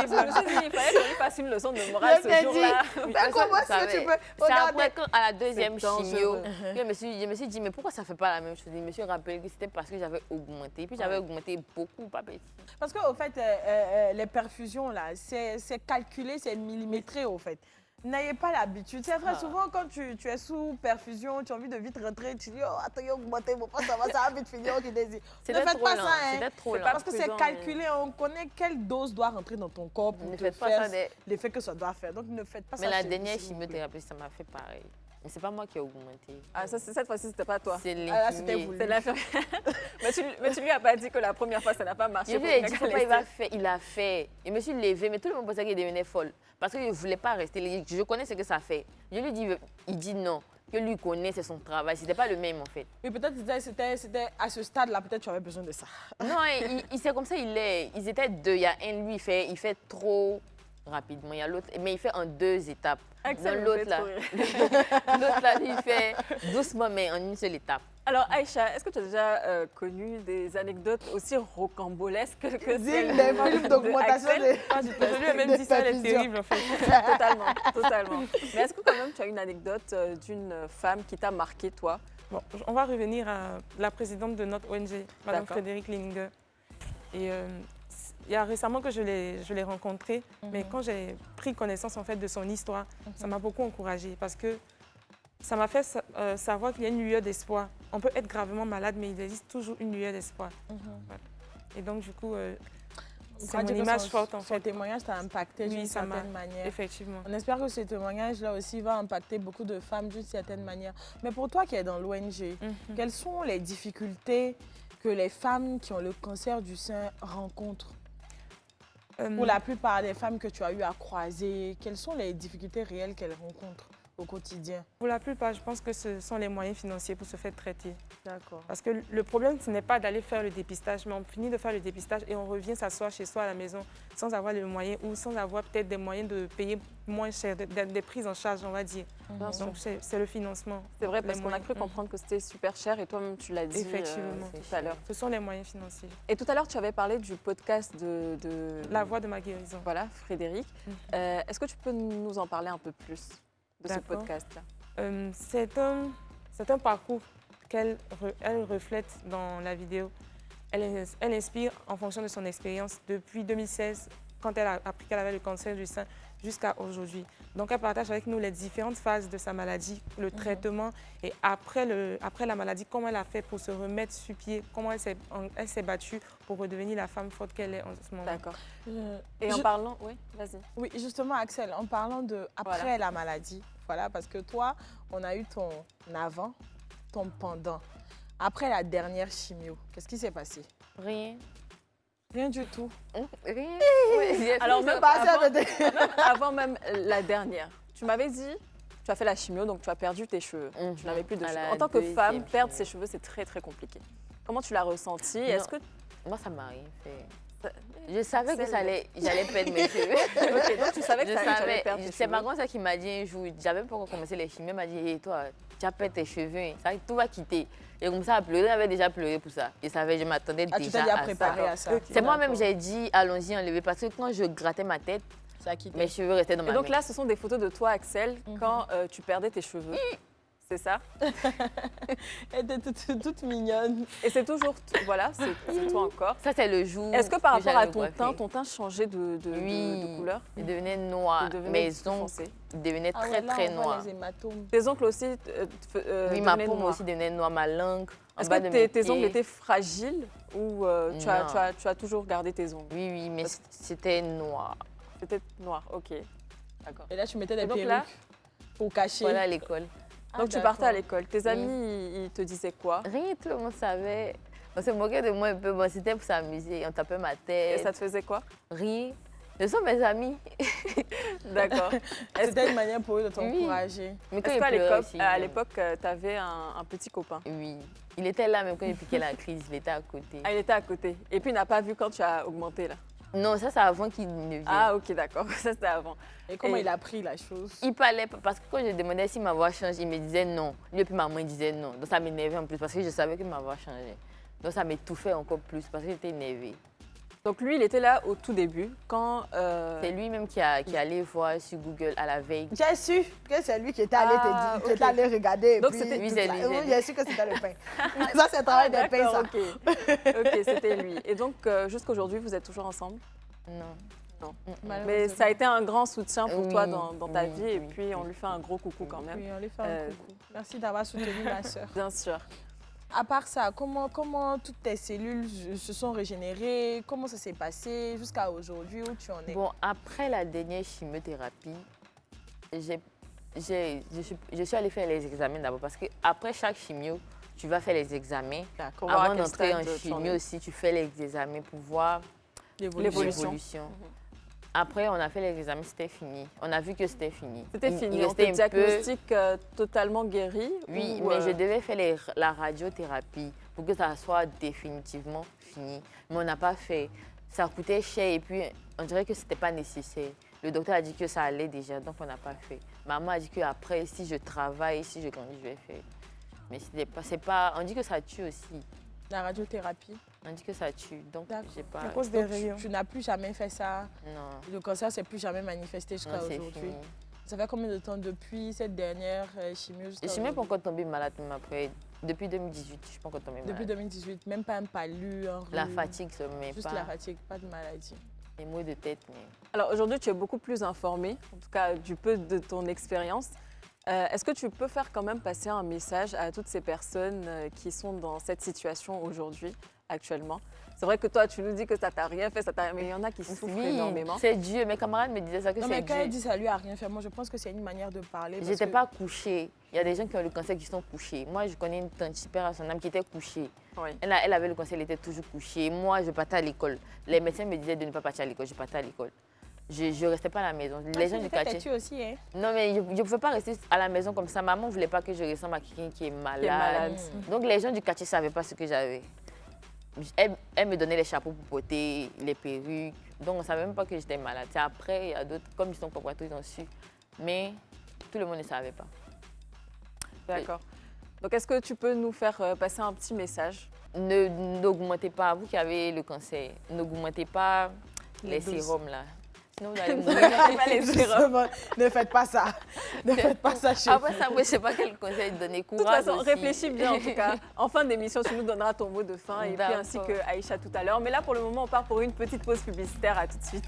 Je me suis dit, il fallait qu'on lui fasse une leçon de morale ce jour-là. Comment est-ce que tu peux... C'est après, à la 2e chimio, je me suis dit, mais pourquoi ça ne fait pas la même chose? Je me suis rappelé que c'était parce que j'avais augmenté. Puis j'avais augmenté beaucoup, pas petit. Parce qu'au fait, les perfusions, là, c'est calculé, c'est millimétré, au fait. N'ayez pas l'habitude. C'est vrai, souvent, quand tu es sous perfusion, tu as envie de vite rentrer, tu dis, oh, attends, il a augmenté, bon, ça va vite finir, ok, désir. Ne faites pas ça, hein. Parce que c'est calculé, on connaît quelle dose doit rentrer dans ton corps pour te faire l'effet que ça doit faire. Donc, ne faites pas ça. Mais la dernière chimiothérapie, ça m'a fait pareil. Mais c'est pas moi qui ai augmenté. Ah, ça, cette fois-ci, c'était pas toi. C'est Ah, là, c'était l'infirmier. voulu. C'est l'infirmière. mais tu lui as pas dit que la première fois, ça n'a pas marché. Je pour lui ai que dit quelqu'un pourquoi laisse- il a fait. Je me suis levée, mais tout le monde pensait qu'il devenait folle. Parce qu'il ne voulait pas rester. Je connais ce que ça fait. Je lui dis, il dit non. Que lui connaît, c'est son travail. C'était pas le même en fait. Mais peut-être c'était à ce stade-là, peut-être tu avais besoin de ça. Non, c'est comme ça, ils étaient deux. Il y a un, lui, il fait trop rapidement. Il y a l'autre, mais il fait en 2 étapes. Axel Dans me l'autre fait là, trop rire. l'autre là, lui, il fait doucement, mais en une seule étape. Alors, Aïcha, est-ce que tu as déjà connu des anecdotes aussi rocambolesques que Dis celles des de films d'augmentation Axel? Je lui ai même dit ça, elle est terrible en fait. Totalement, totalement. Mais est-ce que quand même tu as une anecdote d'une femme qui t'a marqué, toi? Bon, on va revenir à la présidente de notre ONG, Madame D'accord. Frédéric Leninger. Et il y a récemment que je l'ai rencontrée, mais quand j'ai pris connaissance en fait de son histoire, ça m'a beaucoup encouragée parce que ça m'a fait savoir qu'il y a une lueur d'espoir. On peut être gravement malade, mais il existe toujours une lueur d'espoir. Voilà. Et donc du coup, c'est mon image forte en Son fait. témoignage t'a impacté Oui, d'une ça m'a- certaine manière. Effectivement. On espère que ce témoignage-là aussi va impacter beaucoup de femmes d'une certaine manière. Mais pour toi qui es dans l'ONG, quelles sont les difficultés que les femmes qui ont le cancer du sein rencontrent? Pour la plupart des femmes que tu as eu à croiser, quelles sont les difficultés réelles qu'elles rencontrent au quotidien? Pour la plupart, je pense que ce sont les moyens financiers pour se faire traiter. D'accord. Parce que le problème, ce n'est pas d'aller faire le dépistage, mais on finit de faire le dépistage et on revient s'asseoir chez soi à la maison sans avoir les moyens ou sans avoir peut-être des moyens de payer moins cher, des prises en charge, on va dire. Donc, c'est le financement. C'est vrai, les parce qu'on a moyens. cru comprendre que c'était super cher et toi-même tu l'as dit Effectivement. tout à l'heure. Ce sont les moyens financiers. Et tout à l'heure, tu avais parlé du podcast de La voie de ma guérison. Voilà, Frédéric. Est-ce que tu peux nous en parler un peu plus de ce D'accord. podcast-là? C'est un parcours qu'elle reflète dans la vidéo. Elle inspire en fonction de son expérience depuis 2016, quand elle a appris qu'elle avait le cancer du sein, jusqu'à aujourd'hui. Donc, elle partage avec nous les différentes phases de sa maladie, le traitement et après la maladie, comment elle a fait pour se remettre sur pied, comment elle s'est battue pour redevenir la femme forte qu'elle est en ce moment. D'accord. Et en parlant... Oui, vas-y. Oui, justement, Axel, en parlant de après la maladie, voilà, parce que toi, on a eu ton avant, ton pendant. Après la dernière chimio, qu'est-ce qui s'est passé? Rien. Rien du tout. Rien. Alors, même Pas ça, avant, peut-être. même avant même la dernière, tu m'avais dit, tu as fait la chimio, donc tu as perdu tes cheveux. Tu n'avais plus de À cheveux. la En tant que femme, deuxième perdre chimio. ses cheveux, c'est très, très compliqué. Comment tu l'as ressenti? Est-ce que... Moi, ça m'a rien fait. Je savais que j'allais perdre mes cheveux. Ok, donc tu savais que Je tu allais savais. perdre tes C'est ma cheveux. grand-sœur qui m'a dit un jour, j'avais pas encore commencé les chimios, elle m'a dit, hey, toi, tu as perdu tes cheveux, ça, tout va quitter. Et comme ça, à pleurer, j'avais déjà pleuré pour ça. Je m'attendais Ah, tu t'es déjà déjà à préparé ça. à ça. C'est moi-même, j'ai dit, allons-y, enlever, parce que quand je grattais ma tête, Ça a quitté. mes cheveux restaient dans Et ma donc main. là, ce sont des photos de toi, Axel, quand tu perdais tes cheveux. C'est ça? Elle était toute mignonne. Et c'est toujours... Voilà, c'est toi encore. Ça, c'est le jour. Est-ce que par rapport à j'allais ton me teint, coiffer. ton teint changeait de Oui. couleur? Il devenait noir. Il devenait Mes plus ongles foncé. devenaient Ah ouais, très, là, très on voit noirs. les hématomes. Tes ongles aussi Oui, devenaient ma peau noirs. aussi devenait noire, ma langue. en Est-ce bas que de mes tes ongles pieds. étaient fragiles ou tu as toujours gardé tes ongles? Oui, oui, mais c'était noir. C'était noir, ok. D'accord. Et là, tu mettais des Et donc perruques là- pour cacher. Voilà à l'école. Donc tu partais à l'école. Tes amis, ils te disaient quoi? Rien, tout le monde savait. On se moquait de moi un peu. Bon, c'était pour s'amuser. On tapait ma Et tête. ça te faisait quoi? Rien. Ce sont mes amis. D'accord. Est-ce C'était une manière pour eux de t'encourager. Mais quand est-ce il qu'à pleurait l'époque, aussi, à l'époque, tu avais un petit copain? Oui. Il était là même quand il piquait la crise. Il était à côté. Ah, il était à côté. Et puis il n'a pas vu quand tu as augmenté là? Non, ça, c'est avant qu'il ne vienne. Ah, ok, d'accord. Ça, c'était avant. Et comment Et- il a pris la chose? Il parlait, parce que quand je demandais si ma voix change, il me disait non. Lui et puis maman, il disait non. Donc ça m'énervait en plus parce que je savais que ma voix changeait. Donc ça m'étouffait encore plus parce que j'étais énervée. Donc lui, il était là au tout début quand... C'est lui-même qui est allé voir sur Google à la veille. J'ai su que c'est lui qui était allé Ah, te dire, qui était ok. allé regarder. et Donc puis c'était- tout Oui, c'est ça. lui, c'est Oui, lui. j'ai su que c'était le pain. Ça, c'est le travail des pains, ça. D'accord, ok. Ok, c'était lui. Et donc, jusqu'à aujourd'hui, vous êtes toujours ensemble? Non. Mais ça a été un grand soutien pour Oui, toi dans ta oui, vie. Et oui, puis, on oui. lui fait un gros coucou quand même. Oui, on lui fait un coucou. Merci d'avoir soutenu ma sœur. Bien sûr. À part ça, comment toutes tes cellules se sont régénérées? Comment ça s'est passé jusqu'à aujourd'hui? Où tu en es? Bon, après la dernière chimiothérapie, j'ai je suis allée faire les examens d'abord parce qu'après chaque chimio, tu vas faire les examens. Avant d'entrer en chimio aussi, tu fais les examens pour voir l'évolution. Après, on a fait les examens, c'était fini. On a vu que c'était fini. C'était fini, on te diagnostique totalement guéri? Oui, mais je devais faire la radiothérapie pour que ça soit définitivement fini. Mais on n'a pas fait. Ça coûtait cher et puis on dirait que ce n'était pas nécessaire. Le docteur a dit que ça allait déjà, donc on n'a pas fait. Maman a dit qu'après, si je travaille, si je grandis, je vais faire. Mais c'est pas... On dit que ça tue aussi. La radiothérapie? On dit que ça tue, donc j'ai pas... À cause des rayons. Tu n'as plus jamais fait ça? Non. Le cancer ne s'est plus jamais manifesté jusqu'à aujourd'hui? Ça fait combien de temps depuis cette dernière chimio? Je ne suis même pas encore tombée malade même après. Depuis 2018, je ne suis pas encore tombée malade. Depuis 2018, même pas un palu, un rhume? La fatigue, mais juste pas... la fatigue, pas de maladie. Les maux de tête, mais... Alors aujourd'hui, tu es beaucoup plus informée, en tout cas du peu de ton expérience. Est-ce que tu peux faire quand même passer un message à toutes ces personnes qui sont dans cette situation aujourd'hui, actuellement? C'est vrai que toi, tu nous dis que ça t'a rien fait, mais il y en a qui souffrent énormément. C'est Dieu. Mes camarades me disaient ça, que c'est Dieu. Non, mais quand elle dit ça lui a rien fait, moi je pense que c'est une manière de parler. Je n'étais pas couchée. Il y a des gens qui ont le cancer qui sont couchés. Moi, je connais une tante super à son âme qui était couchée. Oui. Elle avait le cancer, elle était toujours couchée. Moi, je partais à l'école. Les médecins me disaient de ne pas partir à l'école. Je partais à l'école. Je ne restais pas à la maison. Les gens du quartier... Tu aussi, hein? Non, mais je ne pouvais pas rester à la maison comme ça. Maman ne voulait pas que je ressemble à quelqu'un qui est malade. Donc, les gens du quartier ne savaient pas ce que j'avais. Elle me donnait les chapeaux pour porter, les perruques. Donc, on ne savait même pas que j'étais malade. C'est après, il y a d'autres, comme ils sont propriétaires, ils ont su. Mais tout le monde ne savait pas. D'accord. Donc, est-ce que tu peux nous faire passer un petit message? N'augmentez pas, vous qui avez le cancer, n'augmentez pas les sérums là. Sinon, vous allez mourir. Ne faites pas ça. Ne faites pas ça chez vous. Après ça, moi, je ne sais pas quel conseil donner. Courage. De toute façon, aussi. réfléchis bien en tout cas. En fin d'émission, tu nous donneras ton mot de fin et puis ainsi que Aïcha tout à l'heure. Mais là, pour le moment, on part pour une petite pause publicitaire. À tout de suite.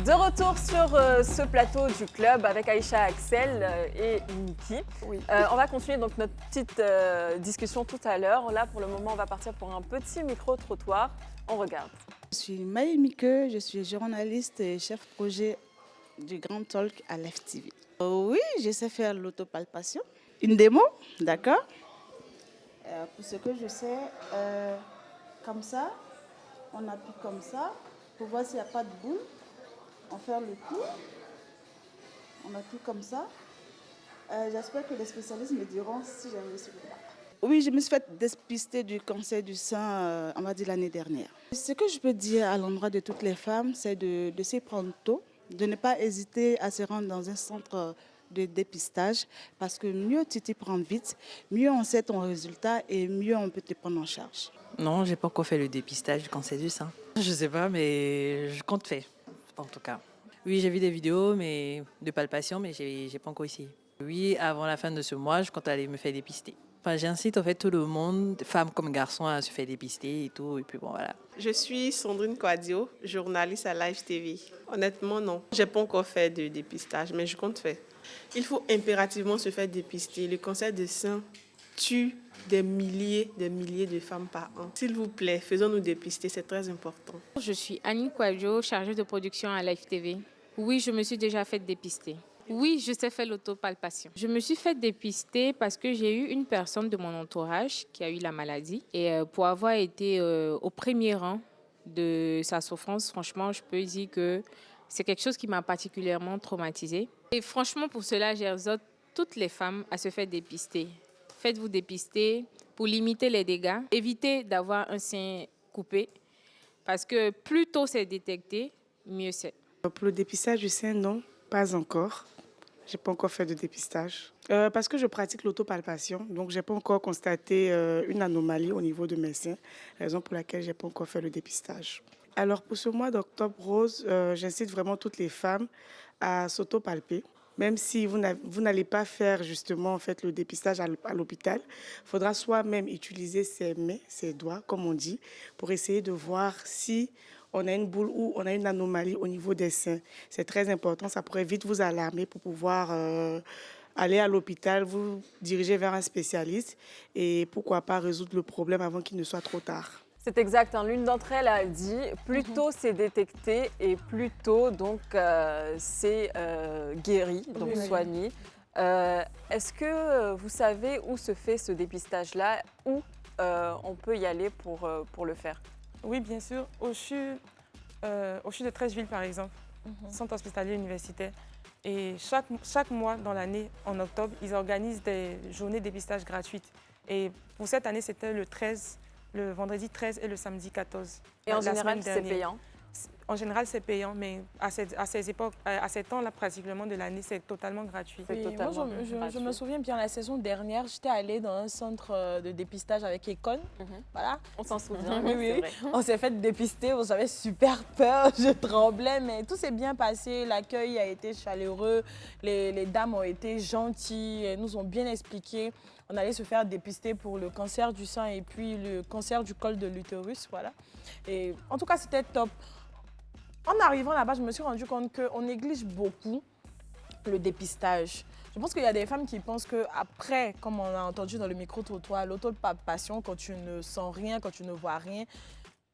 De retour sur ce plateau du club avec Aïcha, Axel et Niki. Oui. On va continuer donc notre petite discussion tout à l'heure. Là, pour le moment, on va partir pour un petit micro-trottoir. On regarde. Je suis Maï Mike, je suis journaliste et chef projet du Grand Talk à l'FTV. Oui, je sais faire l'autopalpation. Une démo, d'accord. Pour ce que je sais, comme ça, on appuie comme ça pour voir s'il n'y a pas de boule. On fait le tour, on appuie comme ça. J'espère que les spécialistes me diront si j'ai réussi ou pas. Oui, je me suis fait dépister du cancer du sein, on va dire l'année dernière. Ce que je peux dire à l'endroit de toutes les femmes, c'est de s'y prendre tôt, de ne pas hésiter à se rendre dans un centre de dépistage, parce que mieux tu t'y prends vite, mieux on sait ton résultat et mieux on peut te prendre en charge. Non, j'ai pas encore fait le dépistage du cancer du sein. Je sais pas, mais je compte faire, en tout cas. Oui, j'ai vu des vidéos de palpation, mais j'ai pas encore essayé. Oui, avant la fin de ce mois, je compte aller me faire dépister. Enfin, j'incite en fait tout le monde, femmes comme garçons, à se faire dépister et tout. Et puis bon, voilà. Je suis Sandrine Quadio, journaliste à Live TV. Honnêtement, non. Je n'ai pas encore fait de dépistage, mais je compte faire. Il faut impérativement se faire dépister. Le cancer du sein tue des milliers de femmes par an. S'il vous plaît, faisons-nous dépister, c'est très important. Je suis Annie Quadio, chargée de production à Live TV. Oui, je me suis déjà fait dépister. Oui, je sais faire l'autopalpation. Je me suis fait dépister parce que j'ai eu une personne de mon entourage qui a eu la maladie. Et pour avoir été au premier rang de sa souffrance, franchement, je peux dire que c'est quelque chose qui m'a particulièrement traumatisée. Et franchement, pour cela, j'exhorte toutes les femmes à se faire dépister. Faites-vous dépister pour limiter les dégâts. Évitez d'avoir un sein coupé parce que plus tôt c'est détecté, mieux c'est. Pour le dépistage du sein, non, pas encore. Je n'ai pas encore fait de dépistage. Parce que je pratique l'autopalpation, donc je n'ai pas encore constaté une anomalie au niveau de mes seins, raison pour laquelle je n'ai pas encore fait le dépistage. Alors pour ce mois d'octobre rose, j'incite vraiment toutes les femmes à s'autopalper. Même si vous n'allez pas faire justement en fait, le dépistage à l'hôpital, il faudra soi-même utiliser ses mains, ses doigts, comme on dit, pour essayer de voir si on a une boule ou on a une anomalie au niveau des seins. C'est très important, ça pourrait vite vous alarmer pour pouvoir aller à l'hôpital, vous diriger vers un spécialiste et pourquoi pas résoudre le problème avant qu'il ne soit trop tard. C'est exact. Hein. L'une d'entre elles a dit plus tôt c'est détecté et plus tôt donc c'est guéri, donc soigné. Est-ce que vous savez où se fait ce dépistage-là, où on peut y aller pour le faire? Oui, bien sûr. Au CHU de Treichville, par exemple, centre hospitalier universitaire. Et chaque mois dans l'année, en octobre, ils organisent des journées de dépistage gratuites. Et pour cette année, c'était le vendredi 13 et le samedi 14. Et en général, c'est payant? En général, c'est payant, mais à ces temps-là, pratiquement de l'année, c'est totalement gratuit. Oui, moi, je me souviens bien, la saison dernière, j'étais allée dans un centre de dépistage avec Econ. Voilà. On s'en souvient, oui. Vrai. On s'est fait dépister, j'avais super peur, je tremblais, mais tout s'est bien passé. L'accueil a été chaleureux, les dames ont été gentilles, elles nous ont bien expliqué. On allait se faire dépister pour le cancer du sein et puis le cancer du col de l'utérus, voilà. Et en tout cas, c'était top. En arrivant là-bas, je me suis rendu compte qu'on néglige beaucoup le dépistage. Je pense qu'il y a des femmes qui pensent qu'après, comme on a entendu dans le micro-trottoir, l'autopalpation, quand tu ne sens rien, quand tu ne vois rien,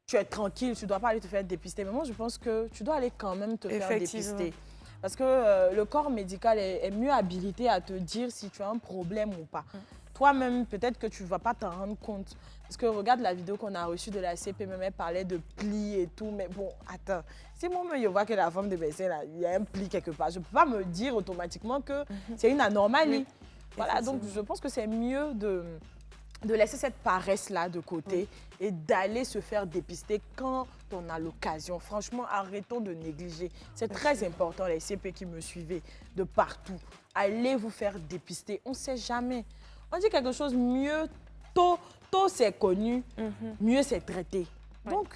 tu es tranquille, tu ne dois pas aller te faire dépister. Mais moi, je pense que tu dois aller quand même te faire dépister. Parce que le corps médical est mieux habilité à te dire si tu as un problème ou pas. Toi-même, peut-être que tu ne vas pas t'en rendre compte. Parce que regarde la vidéo qu'on a reçue de la CPMM, elle parlait de plis et tout. Mais bon, attends, si moi-même je vois que la femme de médecin, il y a un pli quelque part, je ne peux pas me dire automatiquement que c'est une anomalie. Voilà, donc je pense que c'est mieux de laisser cette paresse-là de côté et d'aller se faire dépister quand on a l'occasion. Franchement, arrêtons de négliger. C'est très important, les CP qui me suivaient de partout. Allez vous faire dépister, on ne sait jamais. On dit quelque chose, mieux tôt c'est connu, mieux c'est traité. Donc,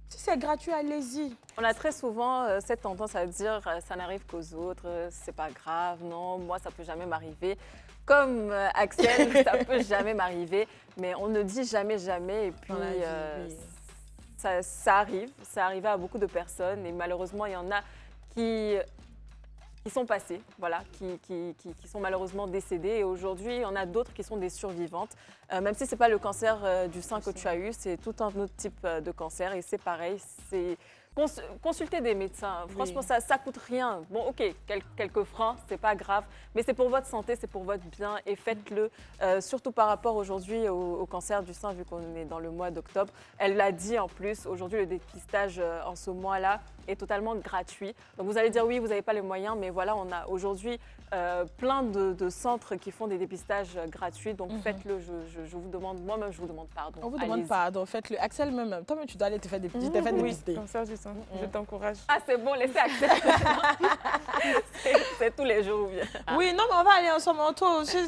si c'est gratuit, allez-y. On a très souvent cette tendance à dire ça n'arrive qu'aux autres, c'est pas grave, non, moi ça peut jamais m'arriver. Comme Axel, ça peut jamais m'arriver, mais on ne dit jamais jamais. Et puis ça arrive à beaucoup de personnes et malheureusement il y en a qui sont passées, voilà, qui sont malheureusement décédées. Et aujourd'hui, il y en a d'autres qui sont des survivantes. Même si ce n'est pas le cancer du sein que tu as eu, c'est tout un autre type de cancer. Et c'est pareil, c'est consulter des médecins. Franchement, ça ne coûte rien. Bon, ok, quelques francs, c'est pas grave. Mais c'est pour votre santé, c'est pour votre bien. Et faites-le, surtout par rapport aujourd'hui au cancer du sein, vu qu'on est dans le mois d'octobre. Elle l'a dit en plus, aujourd'hui, le dépistage en ce mois-là est totalement gratuit. Donc vous allez dire oui, vous n'avez pas les moyens, mais voilà, on a aujourd'hui plein de centres qui font des dépistages gratuits. Donc faites-le, je vous demande, moi-même je vous demande pardon. On vous demande pardon, faites-le. Axel même, toi-même tu dois aller te faire dépister. Oui, comme ça je t'encourage. Ah c'est bon, laissez Axel. c'est tous les jours ou bien. Oui, non, mais on va aller ensemble.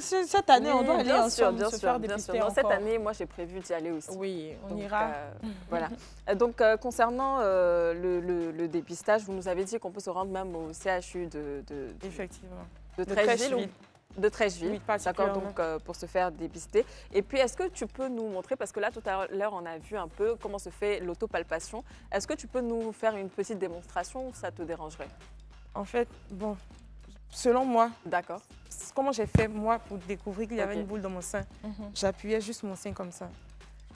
Cette année, on doit aller ensemble se faire dépister encore. Cette année, moi j'ai prévu d'y aller aussi. Oui, on ira. Voilà. Donc concernant le dépistage, vous nous avez dit qu'on peut se rendre même au CHU Effectivement. De Treichville. De Treichville, oui, d'accord, donc pour se faire dépister. Et puis, est-ce que tu peux nous montrer, parce que là, tout à l'heure, on a vu un peu comment se fait l'autopalpation. Est-ce que tu peux nous faire une petite démonstration ou ça te dérangerait? En fait, bon, selon moi, d'accord. Comment j'ai fait, moi, pour découvrir qu'il y avait une boule dans mon sein? J'appuyais juste mon sein comme ça.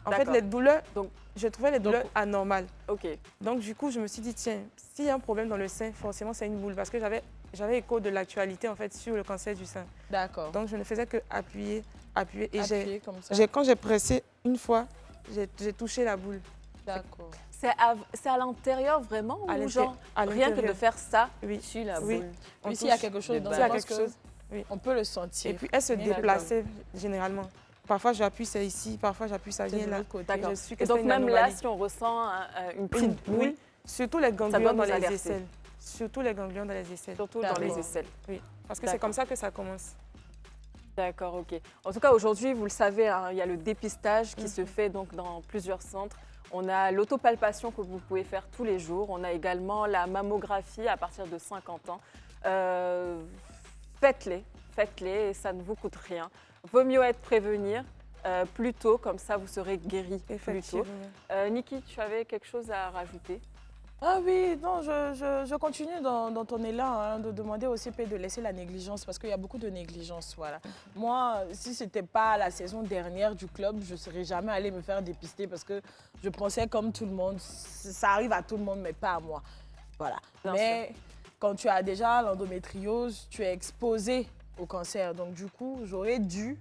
En fait, les douleurs, je trouvais les douleurs anormales. Ok. Donc, du coup, je me suis dit, tiens, s'il y a un problème dans le sein, forcément, c'est une boule. Parce que j'avais écho de l'actualité, en fait, sur le cancer du sein. D'accord. Donc, je ne faisais que appuyer. Et comme ça. Quand j'ai pressé une fois, j'ai touché la boule. D'accord. C'est à l'intérieur vraiment ou genre rien que de faire ça sur la boule? Oui, s'il y a quelque chose dans on peut le sentir. Et puis, elle se déplaçait généralement. Parfois, j'appuie ça ici, parfois, j'appuie ça vient là. Et donc, même là, si on ressent une petite boule, surtout les ganglions dans les aisselles. Surtout les ganglions dans les aisselles. Surtout dans les aisselles. Oui, parce que c'est comme ça que ça commence. D'accord, ok. En tout cas, aujourd'hui, vous le savez, hein, il y a le dépistage qui se fait donc dans plusieurs centres. On a l'autopalpation que vous pouvez faire tous les jours. On a également la mammographie à partir de 50 ans. Faites-les, ça ne vous coûte rien. Vaut mieux prévenir plus tôt, comme ça vous serez guéri plus tôt. Niki, tu avais quelque chose à rajouter? Ah oui, non, je continue dans ton élan hein, de demander au CP de laisser la négligence parce qu'il y a beaucoup de négligence. Voilà. Moi, si ce n'était pas la saison dernière du club, je ne serais jamais allée me faire dépister parce que je pensais comme tout le monde, ça arrive à tout le monde, mais pas à moi. Voilà. Mais quand tu as déjà l'endométriose, tu es exposé au cancer. Donc du coup, j'aurais dû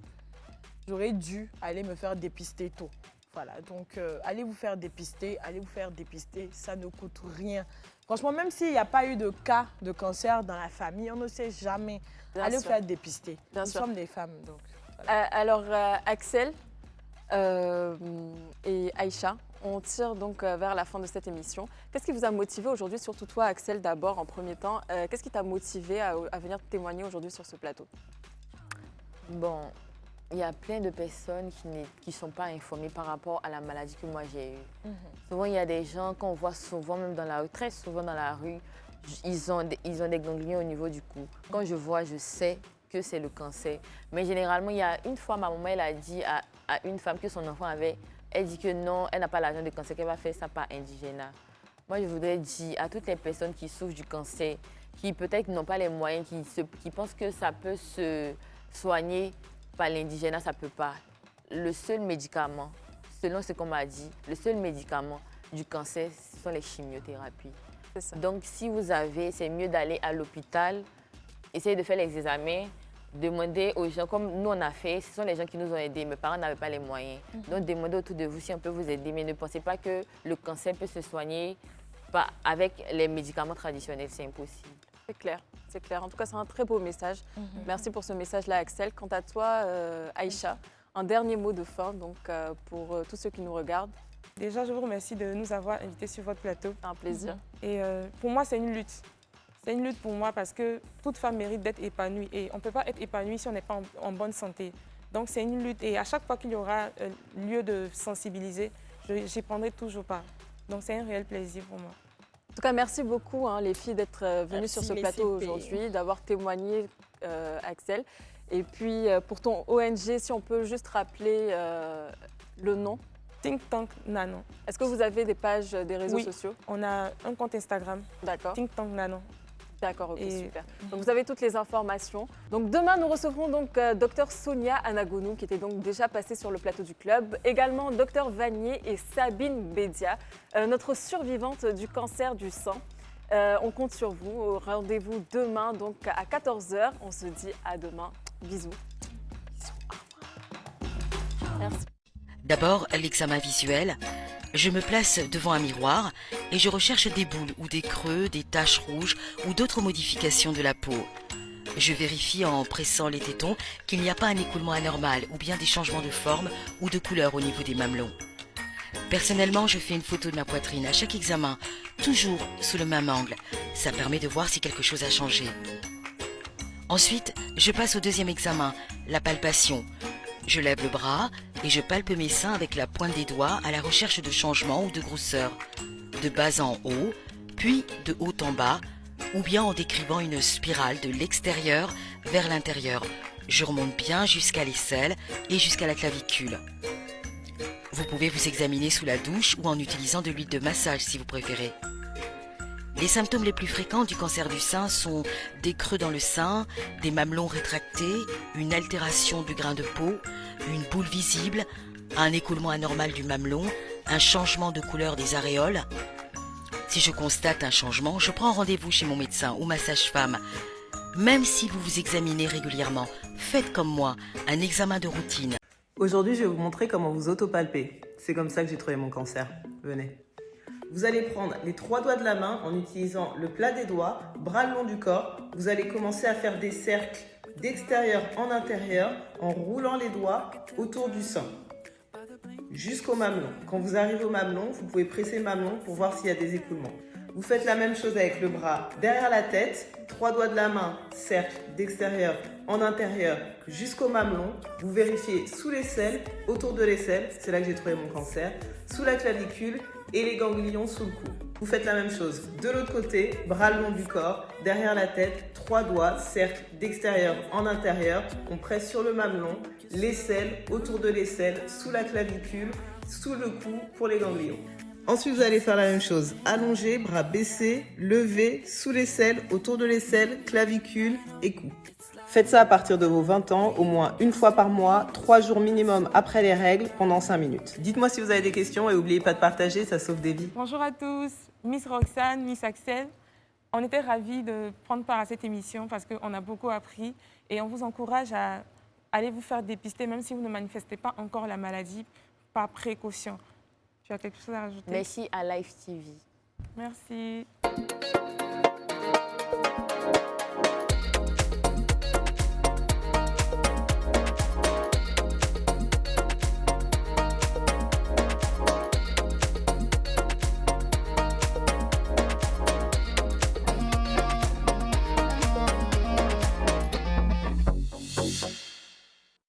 aller me faire dépister tôt. Voilà, donc allez vous faire dépister, ça ne coûte rien. Franchement, même s'il n'y a pas eu de cas de cancer dans la famille, on ne sait jamais. Allez vous faire dépister. Nous sommes des femmes, donc. Voilà. Alors, Axel et Aïcha, on tire donc vers la fin de cette émission. Qu'est-ce qui vous a motivé aujourd'hui, surtout toi, Axel, d'abord, en premier temps, qu'est-ce qui t'a motivé à venir témoigner aujourd'hui sur ce plateau? Bon, il y a plein de personnes qui ne sont pas informées par rapport à la maladie que moi j'ai eue. Souvent, il y a des gens qu'on voit souvent, même dans la rue, très souvent dans la rue, ils ont des ganglions au niveau du cou. Quand je vois, je sais que c'est le cancer. Mais généralement, il y a une fois, ma maman, elle a dit à une femme que son enfant avait, elle dit que non, elle n'a pas l'argent de cancer, qu'elle va faire ça par indigénat. Moi, je voudrais dire à toutes les personnes qui souffrent du cancer, qui peut-être n'ont pas les moyens, qui pensent que ça peut se soigner par l'indigénat, ça ne peut pas. Le seul médicament, selon ce qu'on m'a dit, le seul médicament du cancer, ce sont les chimiothérapies. Donc, si vous avez, c'est mieux d'aller à l'hôpital, essayer de faire les examens, demander aux gens, comme nous on a fait, ce sont les gens qui nous ont aidés. Mes parents n'avaient pas les moyens. Donc, demandez autour de vous si on peut vous aider, mais ne pensez pas que le cancer peut se soigner avec les médicaments traditionnels, c'est impossible. C'est clair, c'est clair. En tout cas, c'est un très beau message. Merci pour ce message-là, Axel. Quant à toi, Aïcha, un dernier mot de fin donc, pour tous ceux qui nous regardent. Déjà, je vous remercie de nous avoir invités sur votre plateau. C'est un plaisir. Et pour moi, c'est une lutte. C'est une lutte pour moi parce que toute femme mérite d'être épanouie. Et on ne peut pas être épanouie si on n'est pas en bonne santé. Donc, c'est une lutte. Et à chaque fois qu'il y aura lieu de sensibiliser, j'y prendrai toujours part. Donc, c'est un réel plaisir pour moi. En tout cas, merci beaucoup les filles d'être venues sur ce plateau aujourd'hui, d'avoir témoigné, Axel. Et puis, pour ton ONG, si on peut juste rappeler le nom. Think Tank Nano. Est-ce que vous avez des pages, des réseaux sociaux? On a un compte Instagram. D'accord. Think Tank Nano. D'accord, ok, super. Donc vous avez toutes les informations. Donc demain, nous recevrons donc Dr Sonia Anagounou, qui était donc déjà passée sur le plateau du club. Également Dr Vanier et Sabine Bédia, notre survivante du cancer du sang. On compte sur vous. Rendez-vous demain donc à 14 h. On se dit à demain. Bisous. Merci. D'abord, l'examen visuel. Je me place devant un miroir et je recherche des boules ou des creux, des taches rouges ou d'autres modifications de la peau. Je vérifie en pressant les tétons qu'il n'y a pas un écoulement anormal ou bien des changements de forme ou de couleur au niveau des mamelons. Personnellement, je fais une photo de ma poitrine à chaque examen, toujours sous le même angle. Ça permet de voir si quelque chose a changé. Ensuite, je passe au deuxième examen, la palpation. Je lève le bras et je palpe mes seins avec la pointe des doigts à la recherche de changements ou de grosseur, de bas en haut, puis de haut en bas, ou bien en décrivant une spirale de l'extérieur vers l'intérieur. Je remonte bien jusqu'à l'aisselle et jusqu'à la clavicule. Vous pouvez vous examiner sous la douche ou en utilisant de l'huile de massage si vous préférez. Les symptômes les plus fréquents du cancer du sein sont des creux dans le sein, des mamelons rétractés, une altération du grain de peau, une boule visible, un écoulement anormal du mamelon, un changement de couleur des aréoles. Si je constate un changement, je prends rendez-vous chez mon médecin ou ma sage-femme. Même si vous vous examinez régulièrement, faites comme moi un examen de routine. Aujourd'hui, je vais vous montrer comment vous autopalper. C'est comme ça que j'ai trouvé mon cancer. Venez. Vous allez prendre les 3 doigts de la main en utilisant le plat des doigts, bras le long du corps. Vous allez commencer à faire des cercles d'extérieur en intérieur en roulant les doigts autour du sein jusqu'au mamelon. Quand vous arrivez au mamelon, vous pouvez presser le mamelon pour voir s'il y a des écoulements. Vous faites la même chose avec le bras derrière la tête, 3 doigts de la main, cercle d'extérieur en intérieur jusqu'au mamelon. Vous vérifiez sous l'aisselle, autour de l'aisselle, c'est là que j'ai trouvé mon cancer, sous la clavicule et les ganglions sous le cou. Vous faites la même chose de l'autre côté, bras le long du corps, derrière la tête, 3 doigts, cercle d'extérieur en intérieur. On presse sur le mamelon, l'aisselle, autour de l'aisselle, sous la clavicule, sous le cou pour les ganglions. Ensuite, vous allez faire la même chose. Allongé, bras baissés, levé, sous l'aisselle, autour de l'aisselle, clavicule et cou. Faites ça à partir de vos 20 ans, au moins une fois par mois, 3 jours minimum après les règles, pendant 5 minutes. Dites-moi si vous avez des questions et n'oubliez pas de partager, ça sauve des vies. Bonjour à tous, Miss Roxane, Miss Axel. On était ravis de prendre part à cette émission parce qu'on a beaucoup appris et on vous encourage à aller vous faire dépister, même si vous ne manifestez pas encore la maladie, par précaution. Tu as quelque chose à rajouter? Merci à Live TV. Merci.